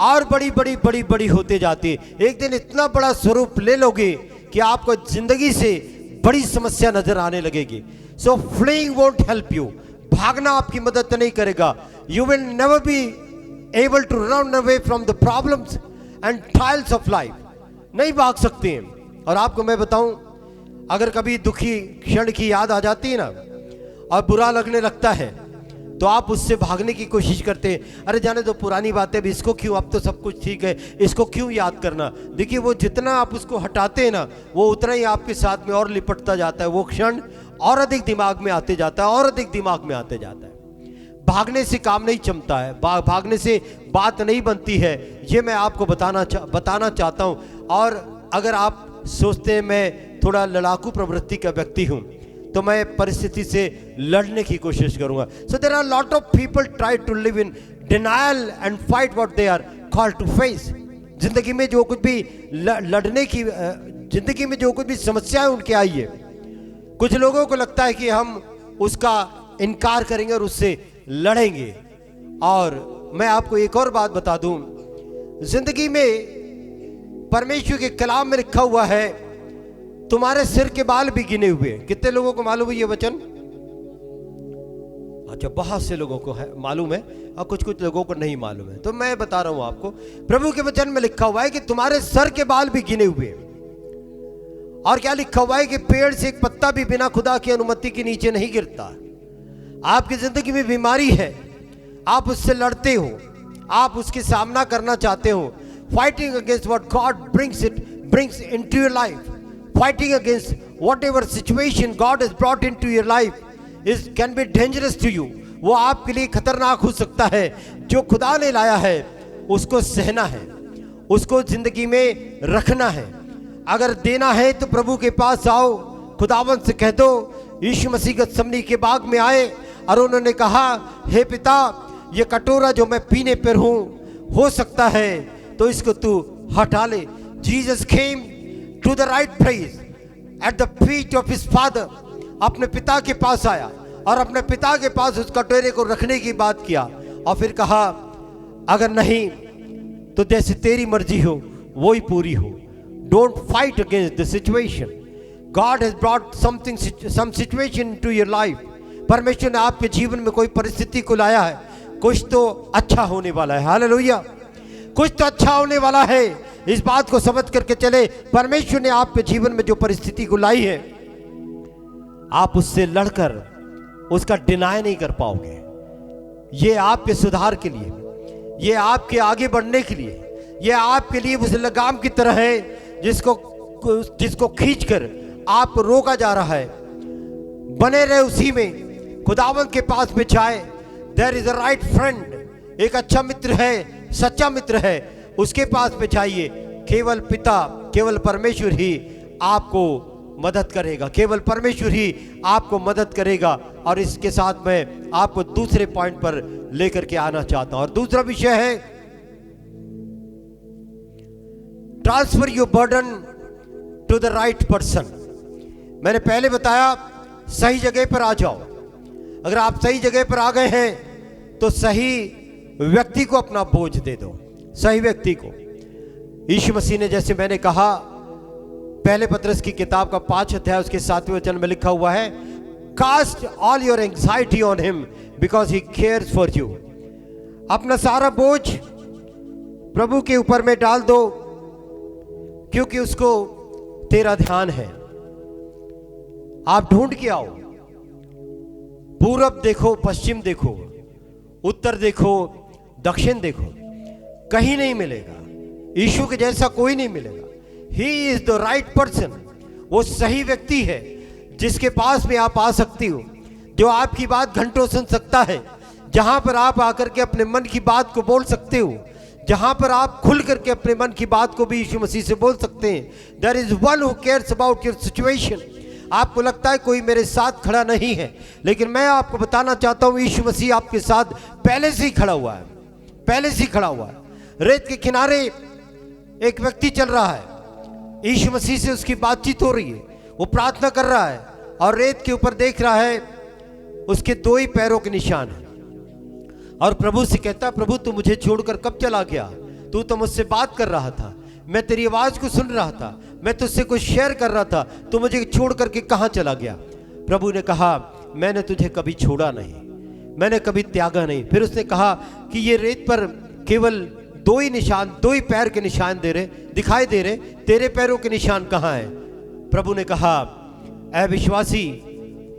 और बड़ी बड़ी बड़ी बड़ी होते जाती है। एक दिन इतना बड़ा स्वरूप ले लोगे कि आपको जिंदगी से बड़ी समस्या नजर आने लगेगी। So fleeing won't help you. भागना आपकी मदद नहीं करेगा। You will never be able to run away from the problems and trials of life. नहीं भाग सकते हैं। और आपको मैं बताऊं, अगर कभी दुखी क्षण की याद आ जाती है ना और बुरा लगने लगता है, तो आप उससे भागने की कोशिश करते हैं। अरे जाने दो, पुरानी बातें भी, इसको क्यों, अब तो सब कुछ ठीक है, इसको क्यों याद करना। देखिए, वो जितना आप उसको हटाते हैं ना, वो उतना ही आपके साथ में और लिपटता जाता है। वो क्षण और अधिक दिमाग में आते जाता है, और अधिक दिमाग में आते जाता है। भागने से काम नहीं चमता है, भागने से बात नहीं बनती है। ये मैं आपको बताना चाहता हूँ। और अगर आप सोचते हैं मैं थोड़ा लड़ाकू प्रवृत्ति का व्यक्ति हूँ, तो मैं परिस्थिति से लड़ने की कोशिश करूंगा। So there are lot of people try to live in denial and fight what they are called to face. जिंदगी में जो कुछ भी लड़ने की, जिंदगी में जो कुछ भी समस्याएं उनके आई है, कुछ लोगों को लगता है कि हम उसका इनकार करेंगे और उससे लड़ेंगे। और मैं आपको एक और बात बता दूं, जिंदगी में परमेश्वर के कलाम में लिखा हुआ है, तुम्हारे सिर के बाल भी गिने हुए। कितने लोगों को मालूम है ये वचन? अच्छा, बहुत से लोगों को है मालूम है, और कुछ कुछ लोगों को नहीं मालूम है। तो मैं बता रहा हूं आपको, प्रभु के वचन में लिखा हुआ है कि तुम्हारे सर के बाल भी गिने हुए। और क्या लिखा हुआ है कि पेड़ से एक पत्ता भी बिना खुदा की अनुमति के नीचे नहीं गिरता। आपकी जिंदगी में बीमारी है, आप उससे लड़ते हो, आप उसके सामना करना चाहते हो। Fighting against what God brings into your life, fighting against whatever situation God has brought into your life can be dangerous to you. वो आपके लिए खतरनाक हो सकता है। जो खुदा ने लाया है उसको सहना है, उसको जिंदगी में रखना है। अगर देना है तो प्रभु के पास आओ, खुदावंत से कह दो। यीशु मसीह गतसमनी के बाग में आए और उन्होंने कहा, हे पिता, ये कटोरा जो मैं पीने पर हूं, हो सकता है तो इसको तू हटा ले। Jesus came to the right place at the feet of his father. अपने पिता के पास आया और अपने पिता के पास उस कटोरे को रखने की बात किया, और फिर कहा, अगर नहीं तो जैसे तेरी मर्जी हो वो ही पूरी हो। Don't fight against the situation. God has brought something, some situation to your life. परमेश्वर ने आपके जीवन में कोई परिस्थिति को लाया है, कुछ तो अच्छा होने वाला है। हालेलुया, कुछ तो अच्छा होने वाला है। इस बात को समझ करके चले, परमेश्वर ने आपके जीवन में जो परिस्थिति को लाई है, आप उससे लड़कर उसका डिनाई नहीं कर पाओगे। ये आपके सुधार के लिए, ये आपके आगे बढ़ने के लिए, ये आपके लिए उस लगाम की तरह है जिसको खींचकर आपको रोका जा रहा है। बने रहे उसी में, खुदावंद के पास में जाए। There is a right friend, एक अच्छा मित्र है, सच्चा मित्र है, उसके पास में जाइए। केवल पिता, केवल परमेश्वर ही आपको मदद करेगा, केवल परमेश्वर ही आपको मदद करेगा। और इसके साथ मैं आपको दूसरे पॉइंट पर लेकर के आना चाहता हूं, और दूसरा विषय है transfer your burden to the right person. मैंने पहले बताया, सही जगह पर आ जाओ। अगर आप सही जगह पर आ गए हैं तो सही व्यक्ति को अपना बोझ दे दो, सही व्यक्ति को। यीशु मसीह ने, जैसे मैंने कहा, पहले पतरस की किताब का 5 अध्याय उसके 7वें वचन में लिखा हुआ है, cast all your anxiety on him because he cares for you. अपना सारा बोझ प्रभु के ऊपर में डाल दो, क्योंकि उसको तेरा ध्यान है। आप ढूंढ के आओ, पूरब देखो, पश्चिम देखो, उत्तर देखो, दक्षिण देखो, कहीं नहीं मिलेगा। यीशु के जैसा कोई नहीं मिलेगा। He is the right person. वो सही व्यक्ति है जिसके पास में आप आ सकती हो, जो आपकी बात घंटों सुन सकता है, जहां पर आप आकर के अपने मन की बात को बोल सकते हो, जहां पर आप खुल करके अपने मन की बात को भी यीशु मसीह से बोल सकते हैं। There is one who cares about your situation. आपको लगता है कोई मेरे साथ खड़ा नहीं है, लेकिन मैं आपको बताना चाहता हूं, यीशु मसीह आपके साथ पहले से ही खड़ा हुआ है, पहले से ही खड़ा हुआ है। रेत के किनारे एक व्यक्ति चल रहा है, यीशु मसीह से उसकी बातचीत हो रही है, वो प्रार्थना कर रहा है और रेत के ऊपर देख रहा है उसके 2 ही पैरों के निशान हैं। और प्रभु से कहता, प्रभु तू मुझे छोड़कर कब चला गया? तू तो मुझसे बात कर रहा था, मैं तेरी आवाज को सुन रहा था, मैं तुझसे कुछ शेयर कर रहा था, तू मुझे छोड़ करके कहां चला गया? प्रभु ने कहा, मैंने तुझे कभी छोड़ा नहीं, मैंने कभी त्यागा नहीं। फिर उसने कहा कि ये रेत पर केवल 2 ही निशान, 2 ही पैर के निशान दिखाई दे रहे, तेरे पैरों के निशान कहां है? प्रभु ने कहा, ऐ विश्वासी,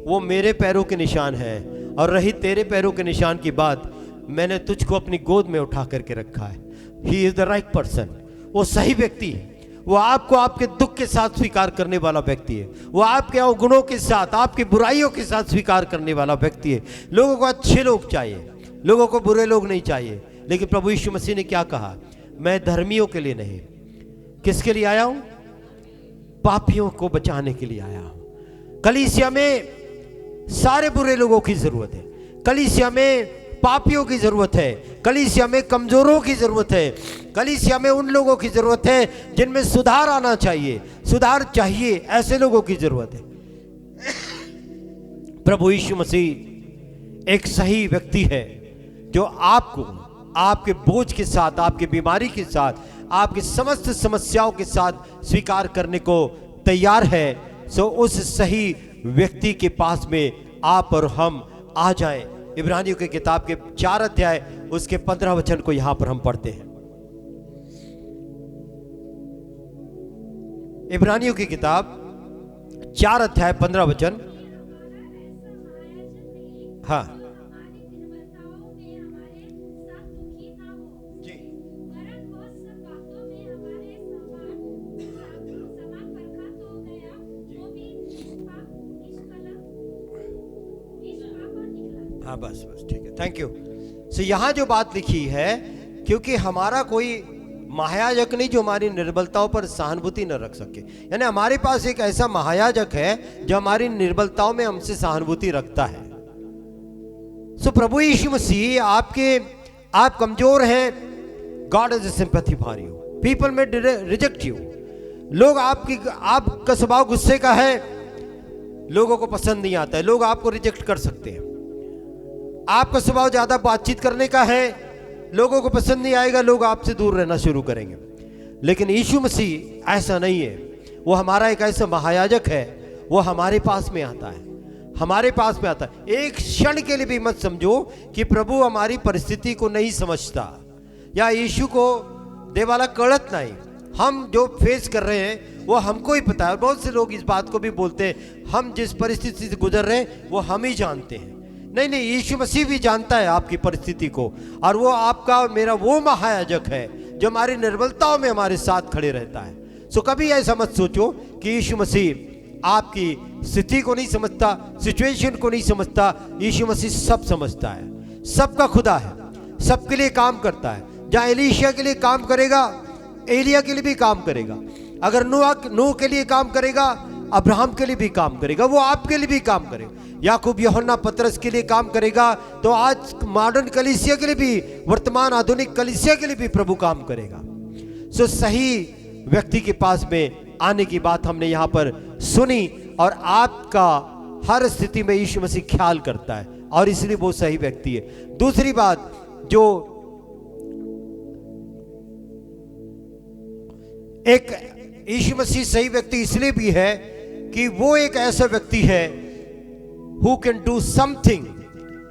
वो मेरे पैरों के निशान हैं, और रही तेरे पैरों के निशान की बात, मैंने तुझको अपनी गोद में उठा करके रखा है। He is the right person. वो सही व्यक्ति है। वो आपको आपके दुख के साथ स्वीकार करने वाला व्यक्ति है। वो आपके अवगुणों के साथ, आपकी बुराइयों के साथ स्वीकार करने वाला व्यक्ति है। लोगों को अच्छे लोग चाहिए, लोगों को बुरे लोग नहीं चाहिए। लेकिन प्रभु यीशु मसीह ने क्या कहा? मैं धर्मियों के लिए नहीं, किसके लिए आया हूं? पापियों को बचाने के लिए आया हूं। कलीसिया में सारे बुरे लोगों की जरूरत है, कलीसिया में पापियों की जरूरत है, कलीसिया में कमजोरों की जरूरत है, कलीसिया में उन लोगों की जरूरत है जिनमें सुधार आना चाहिए, सुधार चाहिए, ऐसे लोगों की जरूरत है। प्रभु यीशु मसीह एक सही व्यक्ति है जो आपको आपके बोझ के साथ, आपकी बीमारी के साथ, आपकी समस्त समस्याओं के साथ स्वीकार करने को तैयार है। सो उस सही व्यक्ति के पास में आप और हम आ जाएं। इब्रानियों की किताब के 4 अध्याय उसके 15 वचन को यहां पर हम पढ़ते हैं। इब्रानियों की किताब 4 अध्याय 15 वचन। हाँ जी, हाँ बस ठीक है, थैंक यू। सो यहाँ जो बात लिखी है, क्योंकि हमारा कोई महायाजक नहीं जो हमारी निर्बलताओं पर सहानुभूति न रख सके, यानी हमारे पास एक ऐसा महायाजक है जो हमारी निर्बलताओं में हमसे सहानुभूति रखता है। सो प्रभु यीशु मसीह आप कमजोर हैं, God is sympathy for you. People में रिजेक्ट यू। लोग आपका स्वभाव गुस्से का है, लोगों को पसंद नहीं आता है, लोग आपको रिजेक्ट कर सकते हैं। आपका स्वभाव ज्यादा बातचीत करने का है, लोगों को पसंद नहीं आएगा, लोग आपसे दूर रहना शुरू करेंगे। लेकिन यीशु मसीह ऐसा नहीं है। वो हमारा एक ऐसा महायाजक है, वो हमारे पास में आता है, हमारे पास में आता है। एक क्षण के लिए भी मत समझो कि प्रभु हमारी परिस्थिति को नहीं समझता या यीशु को देवाला कड़त नहीं। हम जो फेस कर रहे हैं वो हमको ही पता है। बहुत से लोग इस बात को भी बोलते हैं हम जिस परिस्थिति से गुजर रहे हैं वो हम ही जानते हैं। नहीं नहीं, यीशु मसीह भी जानता है आपकी परिस्थिति को, और वो आपका मेरा वो महायाजक है जो हमारी निर्बलताओं में हमारे साथ खड़े रहता है। सो कभी ऐसा मत सोचो कि यीशु मसीह आपकी स्थिति को नहीं समझता, सिचुएशन को नहीं समझता। यीशु मसीह सब समझता है, सबका खुदा है, सबके लिए काम करता है। जहाँ एलीशा के लिए काम करेगा, एलिया के लिए भी काम करेगा। अगर नूह के लिए काम करेगा, अब्राहम के लिए भी काम करेगा, वो आपके लिए भी काम करेगा। याकूब, यूहन्ना, पतरस के लिए काम करेगा, तो आज मॉडर्न कलीसिया के लिए भी, वर्तमान आधुनिक कलीसिया के लिए भी प्रभु काम करेगा। सो सही व्यक्ति के पास में आने की बात हमने यहाँ पर सुनी, और आपका हर स्थिति में यीशु मसीह ख्याल करता है, और इसलिए वो सही व्यक्ति है। दूसरी बात, जो एक यीशु मसीह सही व्यक्ति इसलिए भी है कि वो एक ऐसा व्यक्ति है who can do something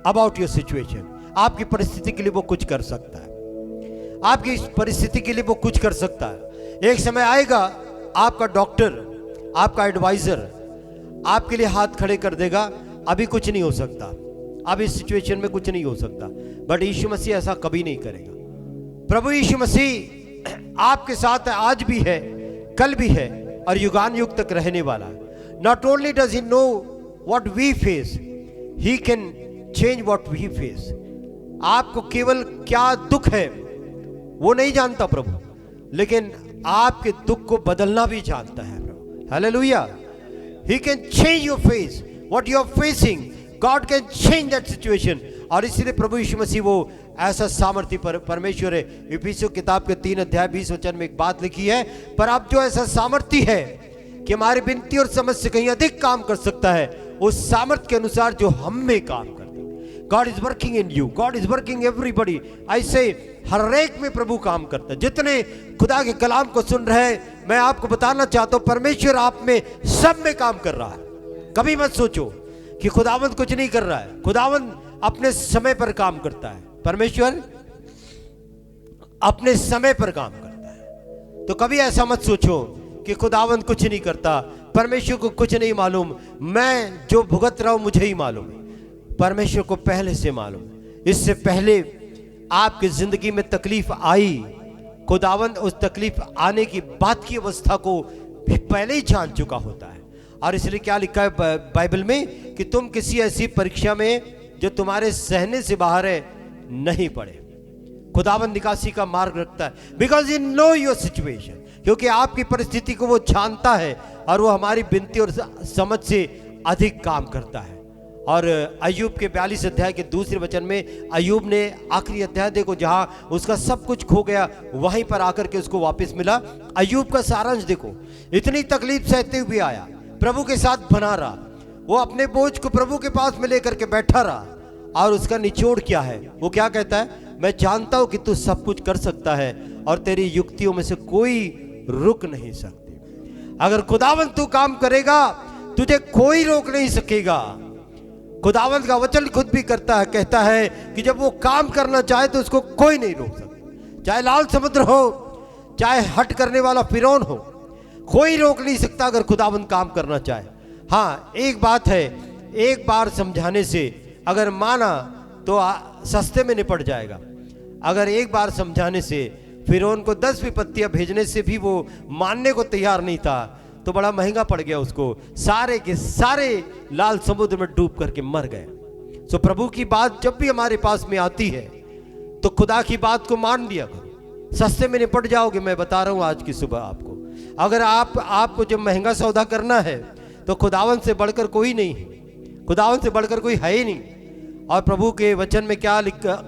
about your situation। आपकी परिस्थिति के लिए वो कुछ कर सकता है, आपकी परिस्थिति के लिए वो कुछ कर सकता है। एक समय आएगा आपका डॉक्टर, आपका एडवाइजर आपके लिए हाथ खड़े कर देगा, अभी कुछ नहीं हो सकता, अब इस सिचुएशन में कुछ नहीं हो सकता। बट यीशु मसीह ऐसा कभी नहीं करेगा। प्रभु यीशु मसीह आपके साथ आज भी है, कल भी है, और युगान युग तक रहने वाला है। Not only does he know what we face, he can change what we face। आपको केवल क्या दुख है वो नहीं जानता प्रभु, लेकिन आपके दुख को बदलना भी जानता है प्रभु। Hallelujah. he can change your face, what you are facing, God can change that situation। और इसीलिए प्रभु यीशु मसीह वो ऐसा सामर्थ्य परमेश्वर है। इफिसियों किताब के 3 अध्याय 20 वचन में एक बात लिखी है, पर अब जो ऐसा सामर्थ्य है कि हमारी विनती और समझ से कहीं अधिक काम कर सकता है, उस सामर्थ्य के अनुसार जो हम में काम करता है। God is working in you, God is working everybody. ऐसे हर एक में प्रभु काम करता है। जितने खुदा के कलाम को सुन रहे हैं, मैं आपको बताना चाहता हूं परमेश्वर आप में सब में काम कर रहा है। कभी मत सोचो कि खुदावंद कुछ नहीं कर रहा है। खुदावंद अपने समय पर काम करता है, परमेश्वर अपने समय पर काम करता है। तो कभी ऐसा मत सोचो कि खुदावंद कुछ नहीं करता, परमेश्वर को कुछ नहीं मालूम, मैं जो भुगत रहा हूं मुझे ही मालूम है। परमेश्वर को पहले से मालूम है। इससे पहले आपकी जिंदगी में तकलीफ आई, खुदावंद उस तकलीफ आने की बात की अवस्था को पहले ही जान चुका होता है। और इसलिए क्या लिखा है बाइबल में कि तुम किसी ऐसी परीक्षा में जो तुम्हारे सहने से बाहर है नहीं पड़े। खुदावंद निकासी का मार्ग रखता है, because you know your situation, क्योंकि आपकी परिस्थिति को वो जानता है और वो हमारी विनती और समझ से अधिक काम करता है। और अय्यूब के 42 अध्याय के दूसरे वचन में अय्यूब ने आखिरी अध्याय देखो, जहां उसका सब कुछ खो गया वहीं पर आकर के उसको वापस मिला। अय्यूब का सारांश देखो, इतनी तकलीफ सहते हुए आया, प्रभु के साथ बना रहा, वो अपने बोझ को प्रभु के पास में लेकर के बैठा रहा, और उसका निचोड़ क्या है? वो क्या कहता है? मैं जानता हूं कि तू सब कुछ कर सकता है और तेरी युक्तियों में से कोई रुक नहीं सकती। अगर खुदावंद तू काम करेगा तुझे कोई रोक नहीं सकेगा। खुदावंद का वचन खुद भी करता है, कहता है कि जब वो काम करना चाहे तो उसको कोई नहीं रोक सकता। चाहे लाल समुद्र हो, चाहे हट करने वाला फिरौन हो, कोई रोक नहीं सकता अगर खुदावंद काम करना चाहे। हाँ, एक बात है, एक बार समझाने से अगर माना तो सस्ते में निपट जाएगा। अगर एक बार समझाने से, फिरौन को 10 विपत्तियां भेजने से भी वो मानने को तैयार नहीं था, तो बड़ा महंगा पड़ गया उसको। सारे के सारे लाल समुद्र में डूब करके मर गए। सो प्रभु की बात जब भी हमारे पास में आती है तो खुदा की बात को मान लिया करो, सस्ते में निपट जाओगे। मैं बता रहा हूं आज की सुबह आपको, अगर आपको जब महंगा सौदा करना है तो खुदावन से बढ़कर कोई नहीं है, खुदावन से बढ़कर कोई है ही नहीं। और प्रभु के वचन में क्या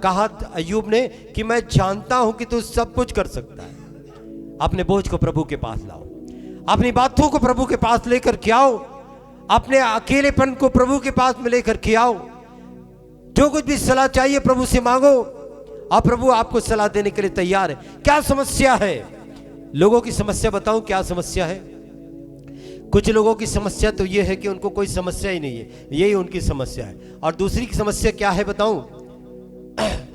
कहा अय्यूब ने कि मैं जानता हूं कि तू सब कुछ कर सकता है। अपने बोझ को प्रभु के पास लाओ, अपनी बातों को प्रभु के पास लेकर के आओ, अपने अकेलेपन को प्रभु के पास में लेकर के आओ। जो कुछ भी सलाह चाहिए प्रभु से मांगो और प्रभु आपको सलाह देने के लिए तैयार है। क्या समस्या है? लोगों की समस्या बताऊं क्या समस्या है? कुछ लोगों की समस्या तो ये है कि उनको कोई समस्या ही नहीं है, यही उनकी समस्या है। और दूसरी की समस्या क्या है बताऊं?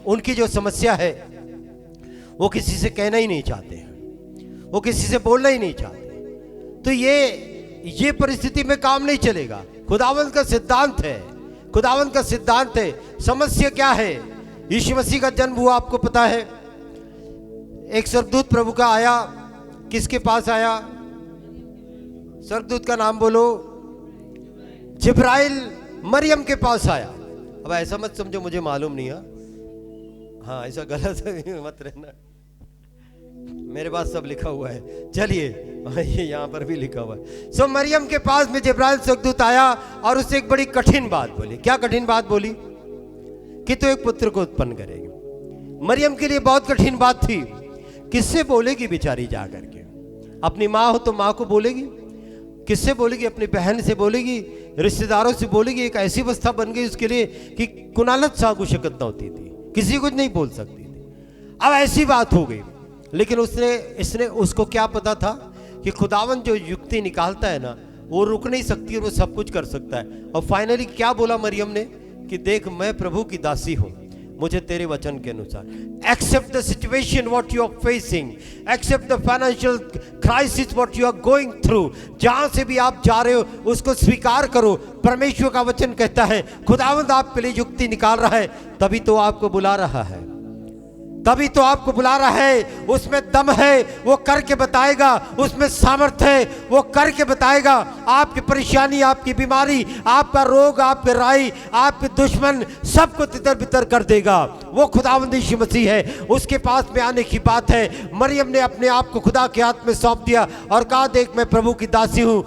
उनकी जो समस्या है वो किसी से कहना ही नहीं चाहते हैं, वो किसी से बोलना ही नहीं चाहते। तो ये परिस्थिति में काम नहीं चलेगा। खुदावंद का सिद्धांत है, खुदावंद का सिद्धांत है। समस्या क्या है? यीशु मसीह का जन्म हुआ, आपको पता है। एक स्वर्गदूत प्रभु का आया, किसके पास आया? स्वर्गदूत का नाम बोलो। जिब्राइल मरियम के पास आया। अब ऐसा मत समझो मुझे मालूम नहीं है, हाँ ऐसा गलत मत रहना, मेरे पास सब लिखा हुआ है। चलिए ये यहाँ पर भी लिखा हुआ है। सो मरियम के पास में जिब्राइल स्वर्गदूत आया और उससे एक बड़ी कठिन बात बोली। क्या कठिन बात बोली? कि तो एक पुत्र को उत्पन्न करेगी। मरियम के लिए बहुत कठिन बात थी। किससे बोलेगी बेचारी जा करके? अपनी माँ हो तो माँ को बोलेगी, किससे बोलेगी? अपनी बहन से बोलेगी, रिश्तेदारों से बोलेगी। एक ऐसी अवस्था बन गई उसके लिए कि कुनालत सा को शकत न होती थी, किसी कुछ नहीं बोल सकती थी। अब ऐसी बात हो गई, लेकिन इसने उसको क्या पता था कि खुदावन जो युक्ति निकालता है ना, वो रुक नहीं सकती और वो सब कुछ कर सकता है। और फाइनली क्या बोला मरियम ने कि देख मैं प्रभु की दासी हूं, मुझे तेरे वचन के अनुसार। Accept the situation what you are facing, accept the financial crisis what you are going through. जहां से भी आप जा रहे हो उसको स्वीकार करो। परमेश्वर का वचन कहता है खुदावंद आपके लिए युक्ति निकाल रहा है, तभी तो आपको बुला रहा है, तभी तो आपको बुला रहा है। उसमें दम है, वो करके बताएगा। उसमें सामर्थ है, वो करके बताएगा। आपकी परेशानी, आपकी बीमारी, आपका रोग, आपके राई, आपके दुश्मन सबको तितर बितर कर देगा। वो खुदावंद यीशु मसीह है। उसके पास में आने की बात है। मरियम ने अपने आप को खुदा के हाथ में सौंप दिया और कहा देख मैं प्रभु की दासी हूँ,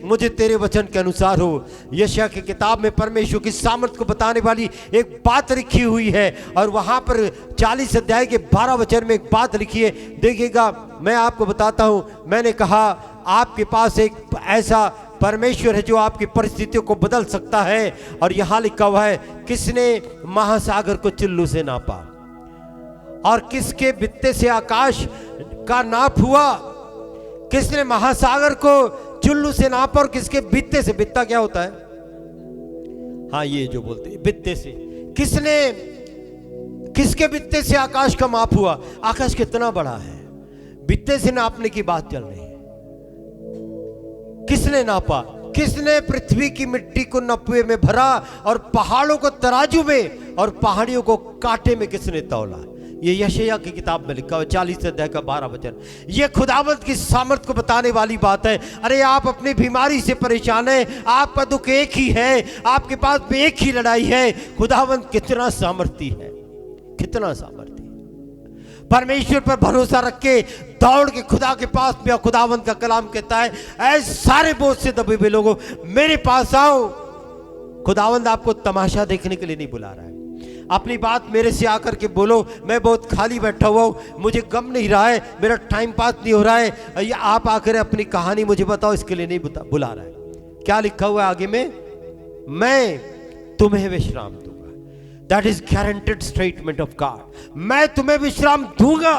मुझे तेरे वचन के अनुसार हो। यशायाह की किताब में परमेश्वर की सामर्थ को बताने वाली एक बात लिखी हुई है और वहां पर 40 अध्याय के 12 वचन में एक बात लिखी है। देखिएगा, मैं आपको बताता हूं। मैंने कहा आपके पास एक ऐसा परमेश्वर है जो आपकी परिस्थितियों को बदल सकता है। और यहां लिखा हुआ है किसने महासागर को चिल्लू से नापा और किसके बित्ते से आकाश का नाप हुआ? किसने महासागर को चुल्लू से नापा और किसके बित्ते से? बित्ता क्या होता है? हाँ ये जो बोलते हैं बित्ते से। किसके बित्ते से आकाश का माप हुआ? आकाश कितना बड़ा है, बित्ते से नापने की बात चल रही है। किसने नापा? किसने पृथ्वी की मिट्टी को नपुए में भरा और पहाड़ों को तराजू में और पहाड़ियों को कांटे में किसने तौला? ये यशायाह की किताब में लिखा हुआ 40 अध्याय का 12 वचन। ये खुदावंद की सामर्थ को बताने वाली बात है। अरे आप अपनी बीमारी से परेशान हैं, आपका दुख एक ही है, आपके पास में एक ही लड़ाई है। खुदावंद कितना सामर्थी है, कितना सामर्थी। परमेश्वर पर भरोसा रख के दौड़ के खुदा के पास में। खुदावंद का कलाम कहता है ऐ सारे बोझ से दबे हुए लोगों मेरे पास आओ। खुदावंद आपको तमाशा देखने के लिए नहीं बुला रहा है। अपनी बात मेरे से आकर के बोलो, मैं बहुत खाली बैठा हुआ हूँ, मुझे गम नहीं रहा है, मेरा टाइम पास नहीं हो रहा है, या आप आकर अपनी कहानी मुझे बताओ, इसके लिए नहीं बुला रहा है। क्या लिखा हुआ है आगे में? मैं तुम्हें विश्राम दूंगा। That is guaranteed statement of God. मैं तुम्हें विश्राम दूंगा।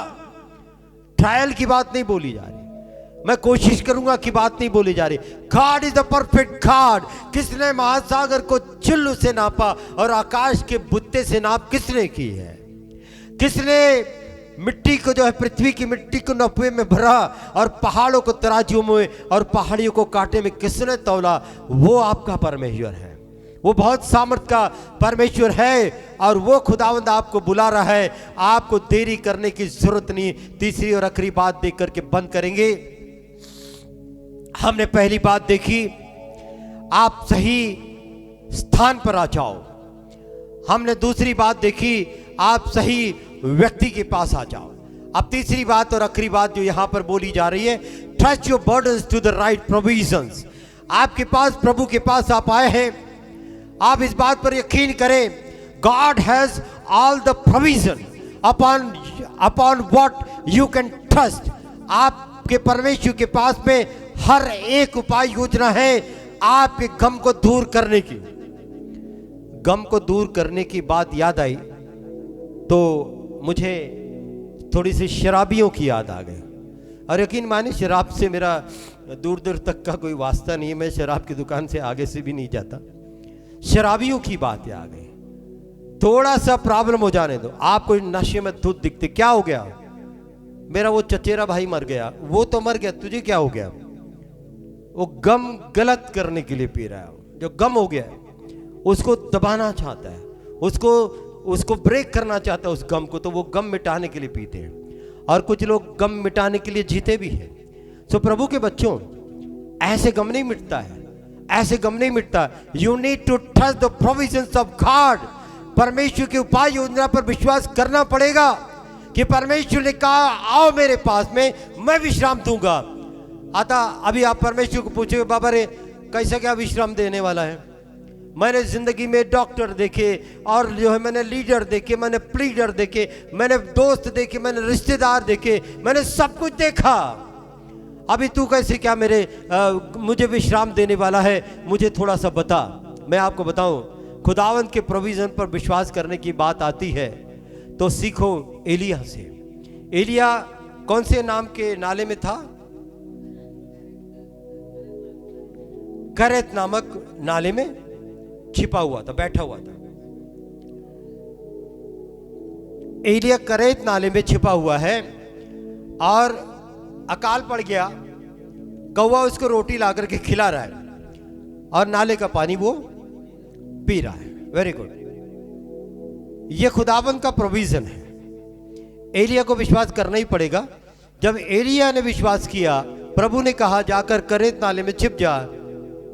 ट्रायल की बात नहीं बोली जा रही, मैं कोशिश करूंगा की बात नहीं बोली जा रही। God is the perfect God. किसने महासागर को चिल्लू से नापा और आकाश के बुत्ते से नाप किसने की है? किसने मिट्टी को जो है पृथ्वी की मिट्टी को नपुए में भरा और पहाड़ों को तराजू में और पहाड़ियों को कांटे में किसने तौला? वो आपका परमेश्वर है। वो बहुत सामर्थ का परमेश्वर है और वो खुदावंद आपको बुला रहा है। आपको देरी करने की जरूरत नहीं। तीसरी और आखिरी बात देख करके बंद करेंगे। हमने पहली बात देखी, आप सही स्थान पर आ जाओ। हमने दूसरी बात देखी, आप सही व्यक्ति के पास आ जाओ। अब तीसरी बात और आखिरी बात जो यहां पर बोली जा रही है, trust your burdens to the right provisions. आपके पास, प्रभु के पास आप आए हैं, आप इस बात पर यकीन करें, God has all the provision upon what you can trust. आपके परमेश्वर के पास में हर एक उपाय योजना है आपके गम को दूर करने की। गम को दूर करने की बात याद आई तो मुझे थोड़ी सी शराबियों की याद आ गई। और यकीन माने शराब से मेरा दूर दूर तक का कोई वास्ता नहीं है, मैं शराब की दुकान से आगे से भी नहीं जाता। शराबियों की बात आ गई, थोड़ा सा प्रॉब्लम हो जाने दो, आप कोई नशे में धुत दिखते, क्या हो गया, मेरा वो चचेरा भाई मर गया, वो तो मर गया, तुझे क्या हो गया? वो गम गलत करने के लिए पी रहा है, जो गम हो गया है उसको दबाना चाहता है, उसको ब्रेक करना चाहता है उस गम को, तो वो गम मिटाने के लिए पीते हैं। और कुछ लोग गम मिटाने के लिए जीते भी हैं। सो प्रभु के बच्चों, ऐसे गम नहीं मिटता है, ऐसे गम नहीं मिटता। You need to trust the provisions of God. परमेश्वर की उपाय योजना पर विश्वास करना पड़ेगा कि परमेश्वर ने कहा आओ मेरे पास में, मैं विश्राम दूंगा। आता अभी आप परमेश्वर को पूछोगे बाबा रे कैसा क्या विश्राम देने वाला है? मैंने जिंदगी में डॉक्टर देखे और जो है मैंने लीडर देखे, मैंने प्लीडर देखे, मैंने दोस्त देखे, मैंने रिश्तेदार देखे, मैंने सब कुछ देखा। अभी तू कैसे क्या मुझे विश्राम देने वाला है? मुझे थोड़ा सा बता। मैं आपको बताऊं, खुदावंत के प्रोविजन पर विश्वास करने की बात आती है तो सीखो एलिया से। एलिया कौन से नाम के नाले में था? करेत नामक नाले में छिपा हुआ था, बैठा हुआ था। एलिया करेत नाले में छिपा हुआ है और अकाल पड़ गया, कौवा उसको रोटी ला करके खिला रहा है और नाले का पानी वो पी रहा है। वेरी गुड, ये खुदाबंद का प्रोविजन है। एलिया को विश्वास करना ही पड़ेगा। जब एलिया ने विश्वास किया, प्रभु ने कहा जाकर करेत नाले में छिप जा,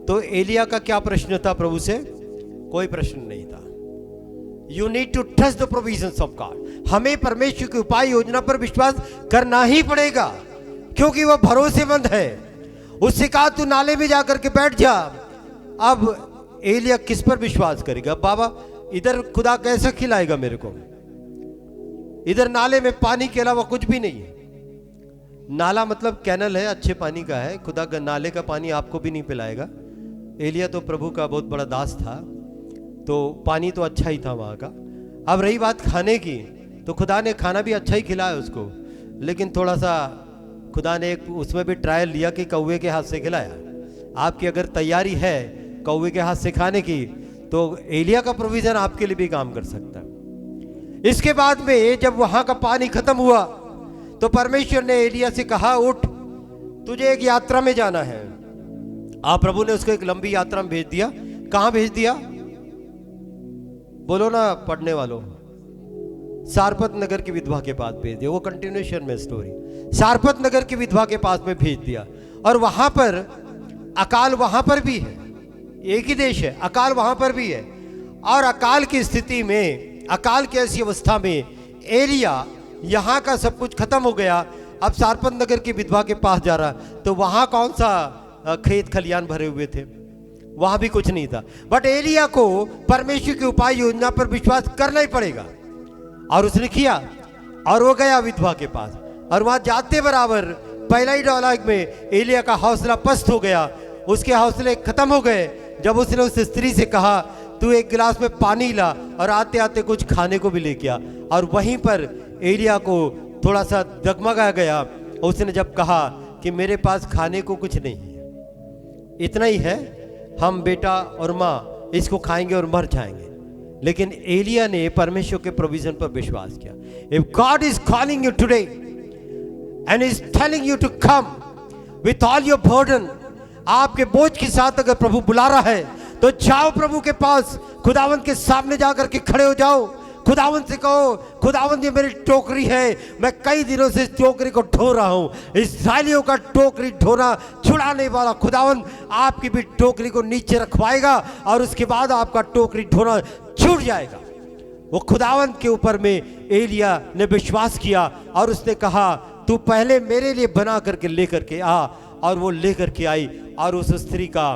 तो एलिया का क्या प्रश्न था प्रभु से? कोई प्रश्न नहीं था। You need to trust the provisions of God. हमें परमेश्वर की उपाय योजना पर विश्वास करना ही पड़ेगा क्योंकि वह भरोसेमंद है। उससे कहा तू नाले में जाकर के बैठ जा। अब एलिया किस पर विश्वास करेगा? बाबा इधर खुदा कैसा खिलाएगा मेरे को? इधर नाले में पानी के अलावा कुछ भी नहीं है। नाला मतलब कैनल है, अच्छे पानी का है। खुदा का नाले का पानी आपको भी नहीं पिलाएगा। एलिया तो प्रभु का बहुत बड़ा दास था, तो पानी तो अच्छा ही था वहाँ का। अब रही बात खाने की, तो खुदा ने खाना भी अच्छा ही खिलाया उसको, लेकिन थोड़ा सा खुदा ने उसमें भी ट्रायल लिया कि कौवे के हाथ से खिलाया। आपकी अगर तैयारी है कौवे के हाथ से खाने की, तो एलिया का प्रोविजन आपके लिए भी काम कर सकता है। इसके बाद में जब वहाँ का पानी खत्म हुआ तो परमेश्वर ने एलिया से कहा उठ, तुझे एक यात्रा में जाना है। आप प्रभु ने उसको एक लंबी यात्रा में भेज दिया। कहां भेज दिया? बोलो ना पढ़ने वालों, सारपत नगर की विधवा के पास भेज दिया। वो कंटिन्यूएशन में स्टोरी, सारपत नगर की विधवा के पास में भेज दिया। और वहां पर अकाल वहां पर भी है, एक ही देश है, अकाल वहां पर भी है। और अकाल की स्थिति में, अकाल की ऐसी अवस्था में एलिया, यहां का सब कुछ खत्म हो गया, अब सारपत नगर की विधवा के पास जा रहा, तो वहां कौन सा खेत खलियान भरे हुए थे? वहां भी कुछ नहीं था। बट एलिया को परमेश्वर की उपाय योजना पर विश्वास करना ही पड़ेगा। और उसने किया और वो गया विधवा के पास। और वहां जाते बराबर पहला ही डायलॉग में एलिया का हौसला पस्त हो गया, उसके हौसले खत्म हो गए जब उसने उस स्त्री से कहा तू एक गिलास में पानी ला और आते आते कुछ खाने को भी लेके आ। और वहीं पर एलिया को थोड़ा सा डगमगा गया। उसने जब कहा कि मेरे पास खाने को कुछ नहीं है, इतना ही है, हम बेटा और माँ इसको खाएंगे और मर जाएंगे। लेकिन एलिया ने परमेश्वर के प्रोविजन पर विश्वास किया। If God is calling you today and is telling you to come with all your burden, आपके बोझ के साथ अगर प्रभु बुला रहा है तो जाओ प्रभु के पास, खुदावंत के सामने जाकर के खड़े हो जाओ। खुदावंत से कहो खुदावंत ये मेरी टोकरी है, मैं कई दिनों से इस टोकरी को ढो रहा हूं। इस्राएलियों का टोकरी ढोना छुड़ाने वाला खुदावंत आपकी भी टोकरी को नीचे रखवाएगा और उसके बाद आपका टोकरी ढोना छूट जाएगा। वो खुदावंत के ऊपर में एलिया ने विश्वास किया और उसने कहा तू पहले मेरे लिए बना करके लेकर के आ। और वो लेकर के आई और उस स्त्री का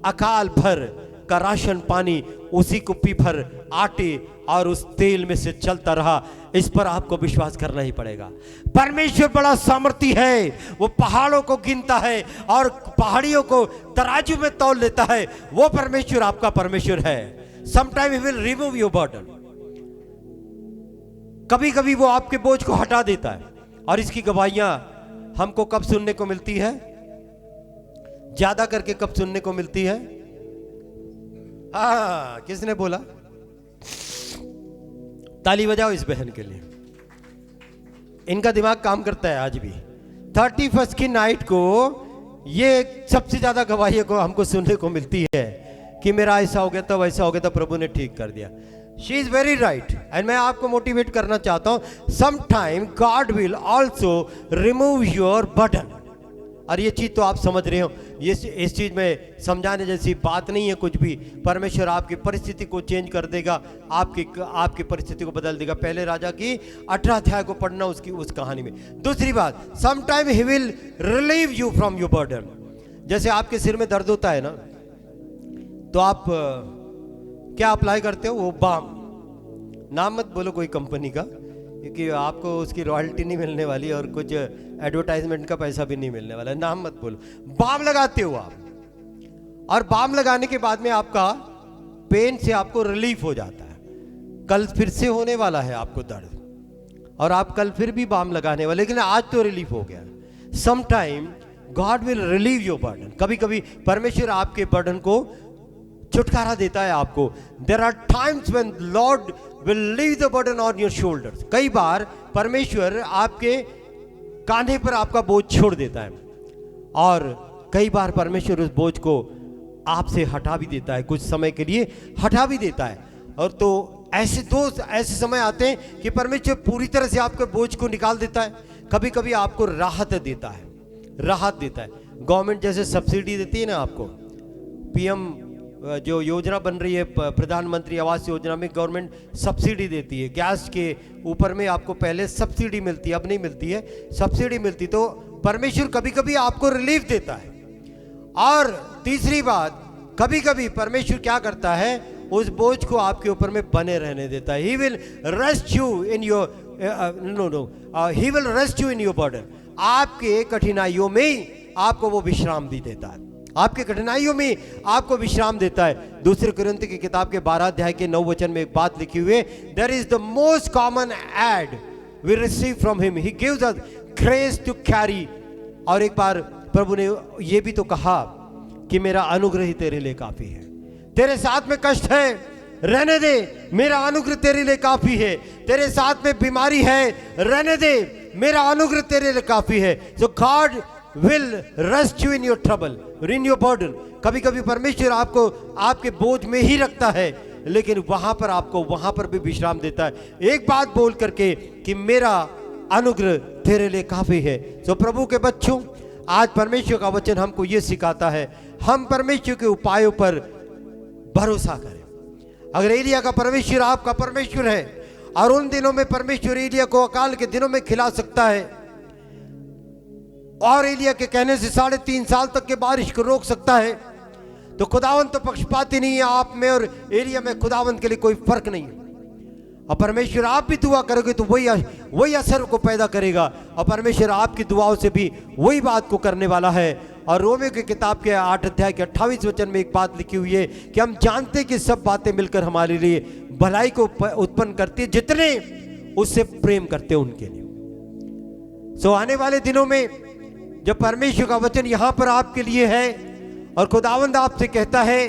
अकाल भर का राशन पानी, उसी कुप्पी भर आटे और उस तेल में से चलता रहा। इस पर आपको विश्वास करना ही पड़ेगा। परमेश्वर बड़ा सामर्थी है, वो पहाड़ों को गिनता है और पहाड़ियों को तराजू में तौल लेता है। वो परमेश्वर आपका परमेश्वर है। Sometime he will remove your burden. कभी कभी वो आपके बोझ को हटा देता है और इसकी गवाहियां हमको कब सुनने को मिलती है? ज्यादा करके कब सुनने को मिलती है? किसने बोला? ताली बजाओ इस बहन के लिए। इनका दिमाग काम करता है आज भी। 31 की नाइट को ये सबसे ज्यादा गवाही को हमको सुनने को मिलती है कि मेरा ऐसा हो गया था, वैसा हो गया था, प्रभु ने ठीक कर दिया। She is very right and मैं आपको मोटिवेट करना चाहता हूं, some time God will also remove your burden. और ये चीज तो आप समझ रहे हो, ये इस चीज में समझाने जैसी बात नहीं है कुछ भी। परमेश्वर आपकी परिस्थिति को चेंज कर देगा, आपकी परिस्थिति को बदल देगा। पहले राजा की 18 अध्याय को पढ़ना उस कहानी में। दूसरी बात, some time he will relieve you from your burden. जैसे आपके सिर में दर्द होता है ना, तो आप क्या अप्लाई करते हो? वो बाम, नाम मत बोलो कोई कंपनी का, क्योंकि आपको उसकी रॉयल्टी नहीं मिलने वाली और कुछ एडवर्टाइजमेंट का पैसा भी नहीं मिलने वाला। नाम मत बोलो, बाम लगाते हो आप, और बाम लगाने के बाद में आपका पेन से आपको रिलीफ हो जाता है। कल फिर से होने वाला है आपको दर्द, और आप कल फिर भी बाम लगाने वाले, लेकिन आज तो रिलीफ हो गया। Some time God will relieve your burden. कभी कभी परमेश्वर आपके बर्डन को छुटकारा देता है आपको। There are times when Lord will leave the burden on your shoulders. कई बार परमेश्वर आपके कांधे पर आपका बोझ छोड़ देता है, और कई बार परमेश्वर उस बोझ को आपसे हटा भी देता है, कुछ समय के लिए हटा भी देता है। और तो ऐसे समय आते हैं कि परमेश्वर पूरी तरह से आपके बोझ को निकाल देता है। कभी कभी आपको राहत देता है। गवर्नमेंट जैसे सब्सिडी देती है ना आपको, पीएम जो योजना बन रही है प्रधानमंत्री आवास योजना में, गवर्नमेंट सब्सिडी देती है। गैस के ऊपर में आपको पहले सब्सिडी मिलती है, अब नहीं मिलती है, सब्सिडी मिलती। तो परमेश्वर कभी कभी आपको रिलीफ देता है। और तीसरी बात, कभी कभी परमेश्वर क्या करता है, उस बोझ को आपके ऊपर में बने रहने देता है। He will rest you in your he will rest you in your burden. आपके कठिनाइयों में आपको वो विश्राम भी देता है, आपके कठिनाइयों में आपको विश्राम देता है। दूसरे कुरिन्थियों की किताब के 12 अध्याय के 9 वचन में एक बात लिखी हुई है, there is the most common aid we receive from him, he gives us grace to carry. और एक बार प्रभु ने यह भी तो कहा कि मेरा अनुग्रह ही तेरे लिए काफी है। तेरे साथ में कष्ट है, रहने दे, मेरा अनुग्रह तेरे लिए काफी है। तेरे साथ में बीमारी है, रहने दे, मेरा अनुग्रह तेरे लिए काफी है। सो God will rest you in your trouble, in your burden। कभी कभी परमेश्वर आपको आपके बोझ में ही रखता है, लेकिन वहां पर आपको वहां पर भी विश्राम देता है, एक बात बोल करके कि मेरा अनुग्रह तेरे लिए काफी है। सो प्रभु के बच्चों, आज परमेश्वर का वचन हमको यह सिखाता है, हम परमेश्वर के उपायों पर भरोसा करें। अगर एलिया का परमेश्वर आपका परमेश्वर है, और उन दिनों में परमेश्वर एलिया को अकाल के दिनों में खिला सकता है, और एलिया के कहने से 3.5 साल तक के बारिश को रोक सकता है, तो खुदावंत तो पक्षपाती नहीं है। आप में और एलिया में खुदावंत के लिए कोई फर्क नहीं है। और परमेश्वर आप भी दुआ करोगे तो वही असर को पैदा करेगा, और परमेश्वर आपकी दुआओं से भी वही बात को करने वाला है। और रोमियो की किताब के 8 अध्याय के 28 वचन में एक बात लिखी हुई है कि हम जानते हैं कि सब बातें मिलकर हमारे लिए भलाई को उत्पन्न करती है, जितने उससे प्रेम करते हैं उनके लिए। सो आने वाले दिनों में जब परमेश्वर का वचन यहां पर आपके लिए है, और खुदावंद आपसे कहता है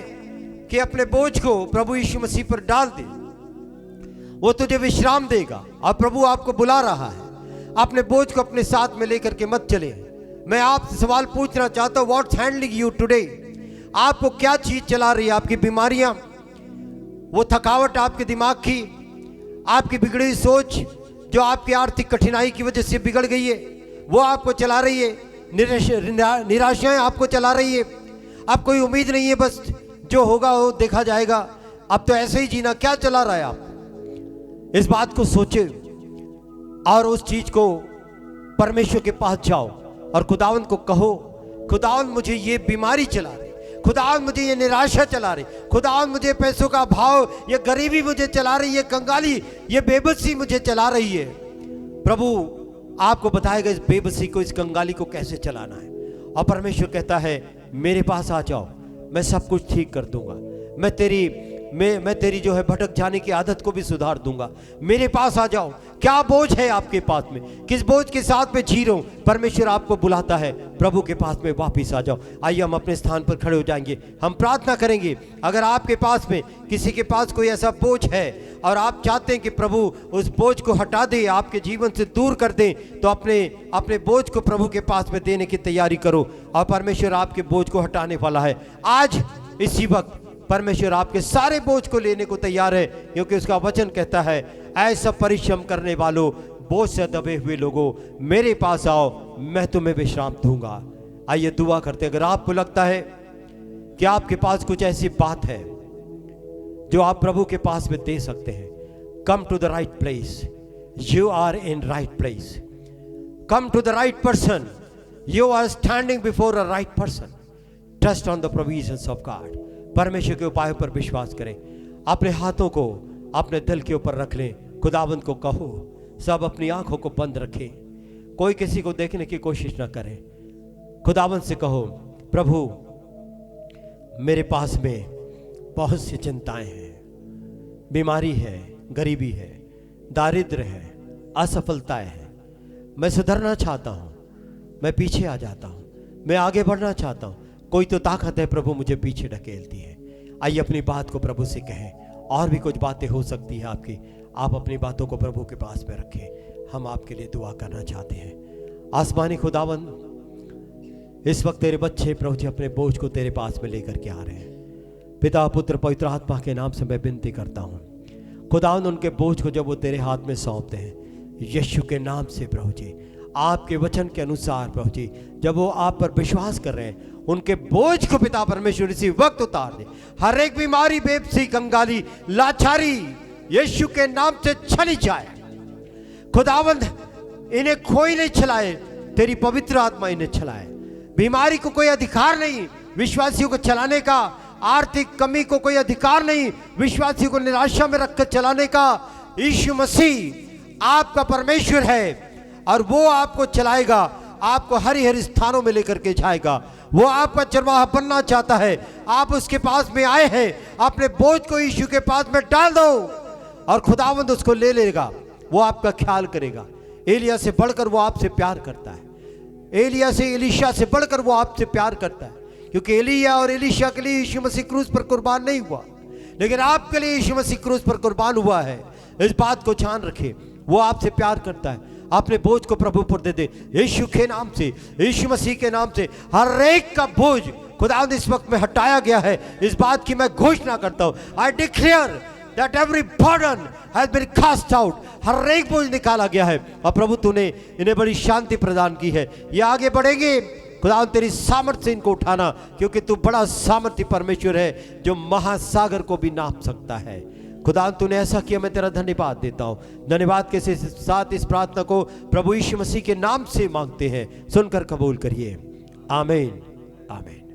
कि अपने बोझ को प्रभु यीशु मसीह पर डाल दे, वो तुझे विश्राम देगा। और प्रभु आपको बुला रहा है, अपने बोझ को अपने साथ में लेकर के मत चले। मैं आपसे सवाल पूछना चाहता हूं, व्हाट्स हैंडलिंग यू टुडे? आपको क्या चीज चला रही है? आपकी बीमारियां, वो थकावट आपके दिमाग की, आपकी बिगड़ी हुई सोच जो आपकी आर्थिक कठिनाई की वजह से बिगड़ गई है, वो आपको चला रही है। निराशाएं आपको चला रही है। अब कोई उम्मीद नहीं है, बस जो होगा वो देखा जाएगा, अब तो ऐसे ही जीना। क्या चला रहा है आप? इस बात को सोचे और उस चीज को परमेश्वर के पास जाओ और खुदावंद को कहो, खुदावंद मुझे ये बीमारी चला रही, खुदावंद मुझे ये निराशा चला रही, खुदावंद मुझे पैसों का अभाव, ये गरीबी मुझे चला रही है, कंगाली, ये बेबसी मुझे चला रही है। प्रभु आपको बताएगा इस बेबसी को, इस कंगाली को कैसे चलाना है। और परमेश्वर कहता है मेरे पास आ जाओ, मैं सब कुछ ठीक कर दूंगा, मैं तेरी मैं तेरी जो है भटक जाने की आदत को भी सुधार दूंगा। मेरे पास आ जाओ। क्या बोझ है आपके पास में, किस बोझ के साथ में जी रहा हूं, परमेश्वर आपको बुलाता है प्रभु के पास में वापिस आ जाओ। आइए हम अपने स्थान पर खड़े हो जाएंगे, हम प्रार्थना करेंगे। अगर आपके पास में किसी के पास कोई ऐसा बोझ है और आप चाहते हैं कि प्रभु उस बोझ को हटा दे, आपके जीवन से दूर कर दे, तो अपने बोझ को प्रभु के पास में देने की तैयारी करो और परमेश्वर आपके बोझ को हटाने वाला है। आज इसी वक्त परमेश्वर आपके सारे बोझ को लेने को तैयार है, क्योंकि उसका वचन कहता है, ऐसा परिश्रम करने वालों, बोझ से दबे हुए लोगों, मेरे पास आओ, मैं तुम्हें विश्राम दूंगा। आइए दुआ करते। अगर आपको लगता है कि आपके पास कुछ ऐसी बात है जो आप प्रभु के पास में दे सकते हैं, come to the right place. You are in right place. Come to the right person. You are standing before a right person. Trust on the provisions of God. परमेश्वर के उपायों पर विश्वास करें। अपने हाथों को अपने दिल के ऊपर रख लें। खुदावंद को कहो, सब अपनी आंखों को बंद रखें, कोई किसी को देखने की कोशिश ना करें। खुदावंद से कहो, प्रभु मेरे पास में बहुत सी चिंताएं हैं, बीमारी है, गरीबी है, दारिद्र्य है, असफलताएं हैं। मैं सुधरना चाहता हूं, मैं पीछे आ जाता हूं, मैं आगे बढ़ना चाहता हूं। कोई तो ताकत है प्रभु मुझे पीछे ढकेलती है। आइए अपनी बात को प्रभु से कहें। और भी कुछ बातें हो सकती है आपकी, आप अपनी बातों को प्रभु के पास में रखें। हम आपके लिए दुआ करना चाहते हैं। आसमानी खुदावंद, इस वक्त तेरे बच्चे प्रभु जी अपने बोझ को तेरे पास में लेकर के आ रहे हैं। पिता, पुत्र, पवित्र आत्मा के नाम से मैं विनती करता हूँ, खुदावंद उनके बोझ को जब वो तेरे हाथ में सौंपते हैं, यीशु के नाम से प्रभु जी, आपके वचन के अनुसार प्रभु जी, जब वो आप पर विश्वास कर रहे हैं, उनके बोझ को पिता परमेश्वर इसी वक्त उतार दे। हर एक बीमारी, बेबसी, कंगाली, लाचारी यीशु के नाम से चली जाए। खुदावंद इन्हें कोई नहीं चलाए, तेरी पवित्र आत्मा इन्हें चलाए। बीमारी को कोई अधिकार नहीं विश्वासियों को चलाने का, आर्थिक कमी को कोई अधिकार नहीं विश्वासियों को निराशा में रखकर चलाने का। यीशु मसीह आपका परमेश्वर है और वो आपको चलाएगा, आपको हरी हरी स्थानों में लेकर के जाएगा। वो आपका चरवाहा बनना चाहता है। आप उसके पास में आए हैं, अपने बोझ को यीशु के पास में डाल दो और खुदावंद उसको ले लेगा। वो आपका ख्याल करेगा। एलिया से बढ़कर वो आपसे प्यार करता है। एलिया से, एलीशा से बढ़कर वो आपसे प्यार करता है, क्योंकि एलिया और एलीशा के लिए यीशु मसीह क्रूस पर कुर्बान नहीं हुआ, लेकिन आपके लिए यीशु मसीह क्रूस पर कुर्बान हुआ है। इस बात को ध्यान रखिए। वो आपसे प्यार करता है। अपने बोझ को प्रभु पर दे दे, यीशु के नाम से, यीशु मसीह के नाम से। हर एक का बोझ खुदावंद इस वक्त में हटाया गया है। इस बात की मैं घोषणा करता हूं, I declare that every burden has been cast out. हर एक बोझ निकाला गया है और प्रभु तूने इन्हें बड़ी शांति प्रदान की है। ये आगे बढ़ेंगे खुदावंद तेरी सामर्थ्य से इनको उठाना, क्योंकि तू बड़ा सामर्थ्य परमेश्वर है जो महासागर को भी नाप सकता है। खुदा तूने ऐसा किया, मैं तेरा धन्यवाद देता हूँ। धन्यवाद के साथ इस प्रार्थना को प्रभु यीशु मसीह के नाम से मांगते हैं, सुनकर कबूल करिए। आमीन, आमीन।